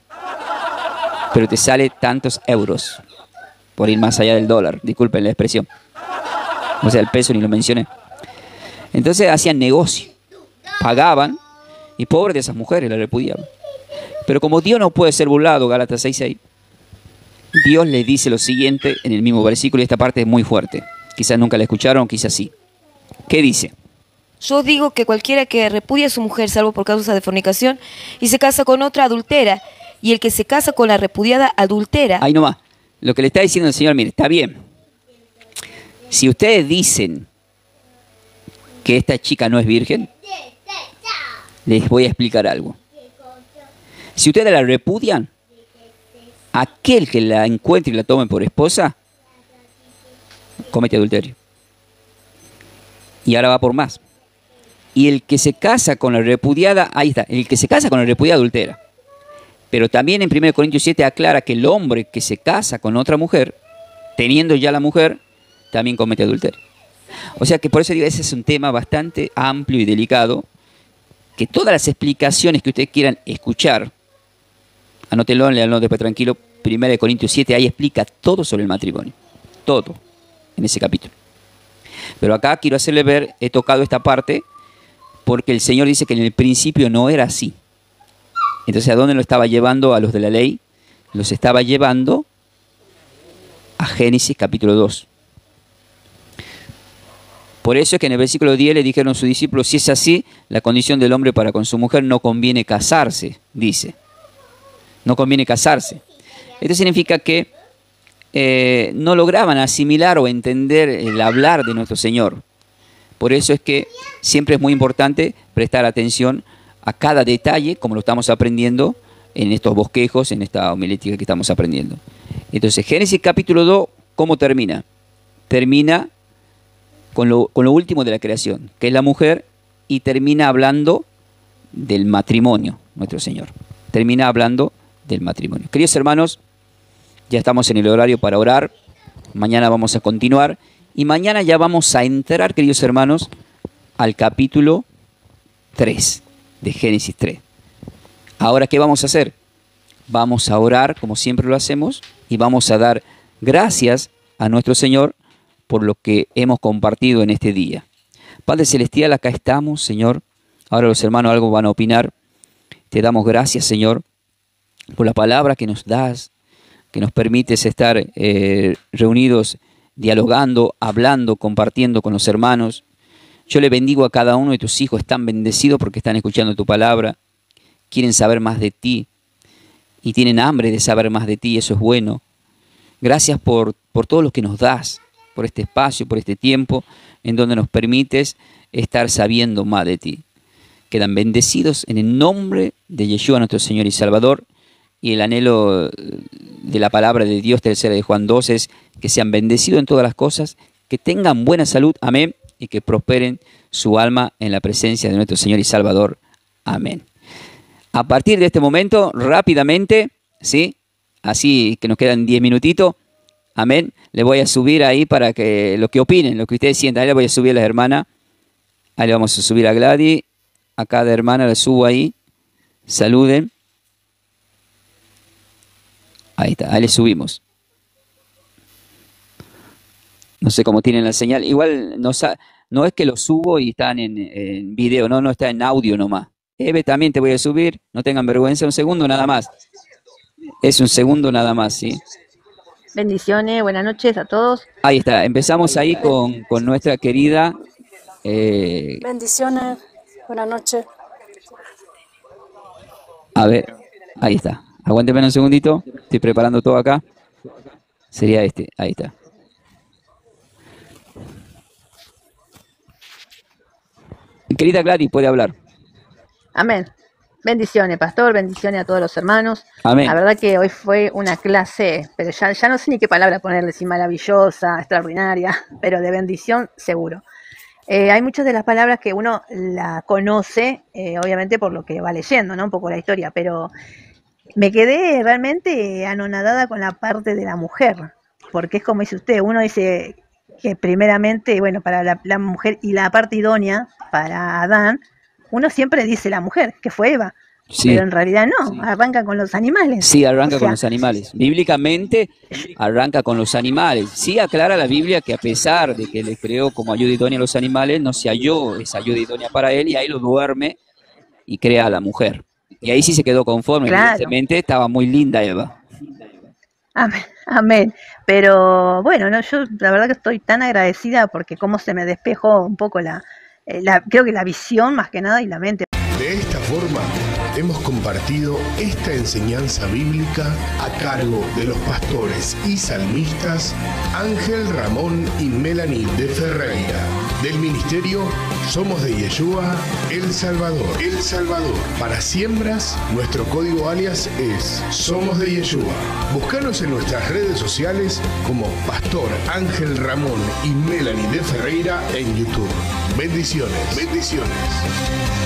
[SPEAKER 2] Pero te sale tantos euros. Por ir más allá del dólar, disculpen la expresión. O sea, el peso ni lo mencioné. Entonces hacían negocio, pagaban, y pobres de esas mujeres la repudiaban. Pero como Dios no puede ser burlado, Gálatas 6:6, Dios le dice lo siguiente en el mismo versículo, y esta parte es muy fuerte. Quizás nunca la escucharon, quizás sí. ¿Qué dice?
[SPEAKER 3] Yo digo que cualquiera que repudia a su mujer salvo por causa de fornicación y se casa con otra adultera, y el que se casa con la repudiada adultera.
[SPEAKER 2] Ahí nomás. Lo que le está diciendo el Señor, mire, está bien. Si ustedes dicen que esta chica no es virgen, les voy a explicar algo. Si ustedes la repudian, aquel que la encuentre y la tome por esposa, comete adulterio. Y ahora va por más. Y el que se casa con la repudiada, ahí está, el que se casa con la repudiada adultera. Pero también en 1 Corintios 7 aclara que el hombre que se casa con otra mujer, teniendo ya la mujer, también comete adulterio. O sea que por eso digo, ese es un tema bastante amplio y delicado, que todas las explicaciones que ustedes quieran escuchar, anótenlo, léanlo después tranquilo, 1 Corintios 7, ahí explica todo sobre el matrimonio. Todo, en ese capítulo. Pero acá quiero hacerle ver, he tocado esta parte, porque el Señor dice que en el principio no era así. Entonces, ¿a dónde lo estaba llevando a los de la ley? Los estaba llevando a Génesis capítulo 2. Por eso es que en el versículo 10 le dijeron a sus discípulos, si es así, la condición del hombre para con su mujer no conviene casarse, dice. No conviene casarse. Esto significa que no lograban asimilar o entender el hablar de nuestro Señor. Por eso es que siempre es muy importante prestar atención a cada detalle, como lo estamos aprendiendo en estos bosquejos, en esta homilética que estamos aprendiendo. Entonces, Génesis capítulo 2, ¿cómo termina? Termina con lo último de la creación, que es la mujer, y termina hablando del matrimonio, nuestro Señor. Termina hablando del matrimonio. Queridos hermanos, ya estamos en el horario para orar. Mañana vamos a continuar. Y mañana ya vamos a entrar, queridos hermanos, al capítulo 3 de Génesis 3. Ahora, ¿qué vamos a hacer? Vamos a orar, como siempre lo hacemos, y vamos a dar gracias a nuestro Señor por lo que hemos compartido en este día. Padre Celestial, acá estamos, Señor. Ahora los hermanos algo van a opinar. Te damos gracias, Señor, por la palabra que nos das, que nos permites estar reunidos, dialogando, hablando, compartiendo con los hermanos. Yo le bendigo a cada uno de tus hijos, están bendecidos porque están escuchando tu palabra, quieren saber más de ti y tienen hambre de saber más de ti, y eso es bueno. Gracias por todo lo que nos das, por este espacio, por este tiempo en donde nos permites estar sabiendo más de ti. Quedan bendecidos en el nombre de Yeshua, nuestro Señor y Salvador, y el anhelo de la palabra de Dios, tercera de Juan 2, es que sean bendecidos en todas las cosas, que tengan buena salud, amén, y que prosperen su alma en la presencia de nuestro Señor y Salvador, amén. A partir de este momento, rápidamente, ¿sí? Así que nos quedan 10 minutitos, amén, le voy a subir ahí para que lo que opinen, lo que ustedes sientan, ahí le voy a subir a las hermanas, ahí le vamos a subir a Gladys, a cada hermana le subo ahí, saluden. Ahí está, ahí le subimos. No sé cómo tienen la señal. Igual no es que lo subo y están en video, no está en audio nomás. Eve, también te voy a subir, no tengan vergüenza, un segundo nada más. Es un segundo nada más, ¿sí?
[SPEAKER 4] Bendiciones, buenas noches a todos.
[SPEAKER 2] Ahí está, empezamos ahí con nuestra querida...
[SPEAKER 5] Bendiciones, buenas noches.
[SPEAKER 2] A ver, ahí está. Aguánteme un segundito, estoy preparando todo acá. Sería este, ahí está. Querida Gladys, puede hablar.
[SPEAKER 4] Amén. Bendiciones, pastor, bendiciones a todos los hermanos.
[SPEAKER 2] Amén.
[SPEAKER 4] La verdad que hoy fue una clase, pero ya no sé ni qué palabra ponerle, si maravillosa, extraordinaria, pero de bendición seguro. Hay muchas de las palabras que uno la conoce, obviamente por lo que va leyendo, ¿no? Un poco la historia, pero me quedé realmente anonadada con la parte de la mujer, porque es como dice usted, uno dice que primeramente, bueno, para la mujer y la parte idónea para Adán, uno siempre dice la mujer, que fue Eva,
[SPEAKER 2] Sí,
[SPEAKER 4] pero en realidad no,
[SPEAKER 2] sí.
[SPEAKER 4] arranca con los animales.
[SPEAKER 2] Sí, arranca
[SPEAKER 4] O
[SPEAKER 2] con
[SPEAKER 4] sea,
[SPEAKER 2] los animales. Bíblicamente arranca con los animales. Sí aclara la Biblia que a pesar de que le creó como ayuda idónea a los animales, no se halló esa ayuda idónea para él y ahí lo duerme y crea a la mujer. Y ahí sí se quedó conforme,
[SPEAKER 4] Claro.
[SPEAKER 2] evidentemente estaba muy linda Eva.
[SPEAKER 4] Amén, amén. Pero bueno, no, yo la verdad que estoy tan agradecida porque cómo se me despejó un poco creo que la visión más que nada y la mente.
[SPEAKER 1] De esta forma, hemos compartido esta enseñanza bíblica a cargo de los pastores y salmistas Ángel Ramón y Melanie de Ferreira, del ministerio Somos de Yeshua, El Salvador. El Salvador. Para siembras, nuestro código alias es Somos de Yeshua. Búscanos en nuestras redes sociales como Pastor Ángel Ramón y Melanie de Ferreira en YouTube. Bendiciones. Bendiciones.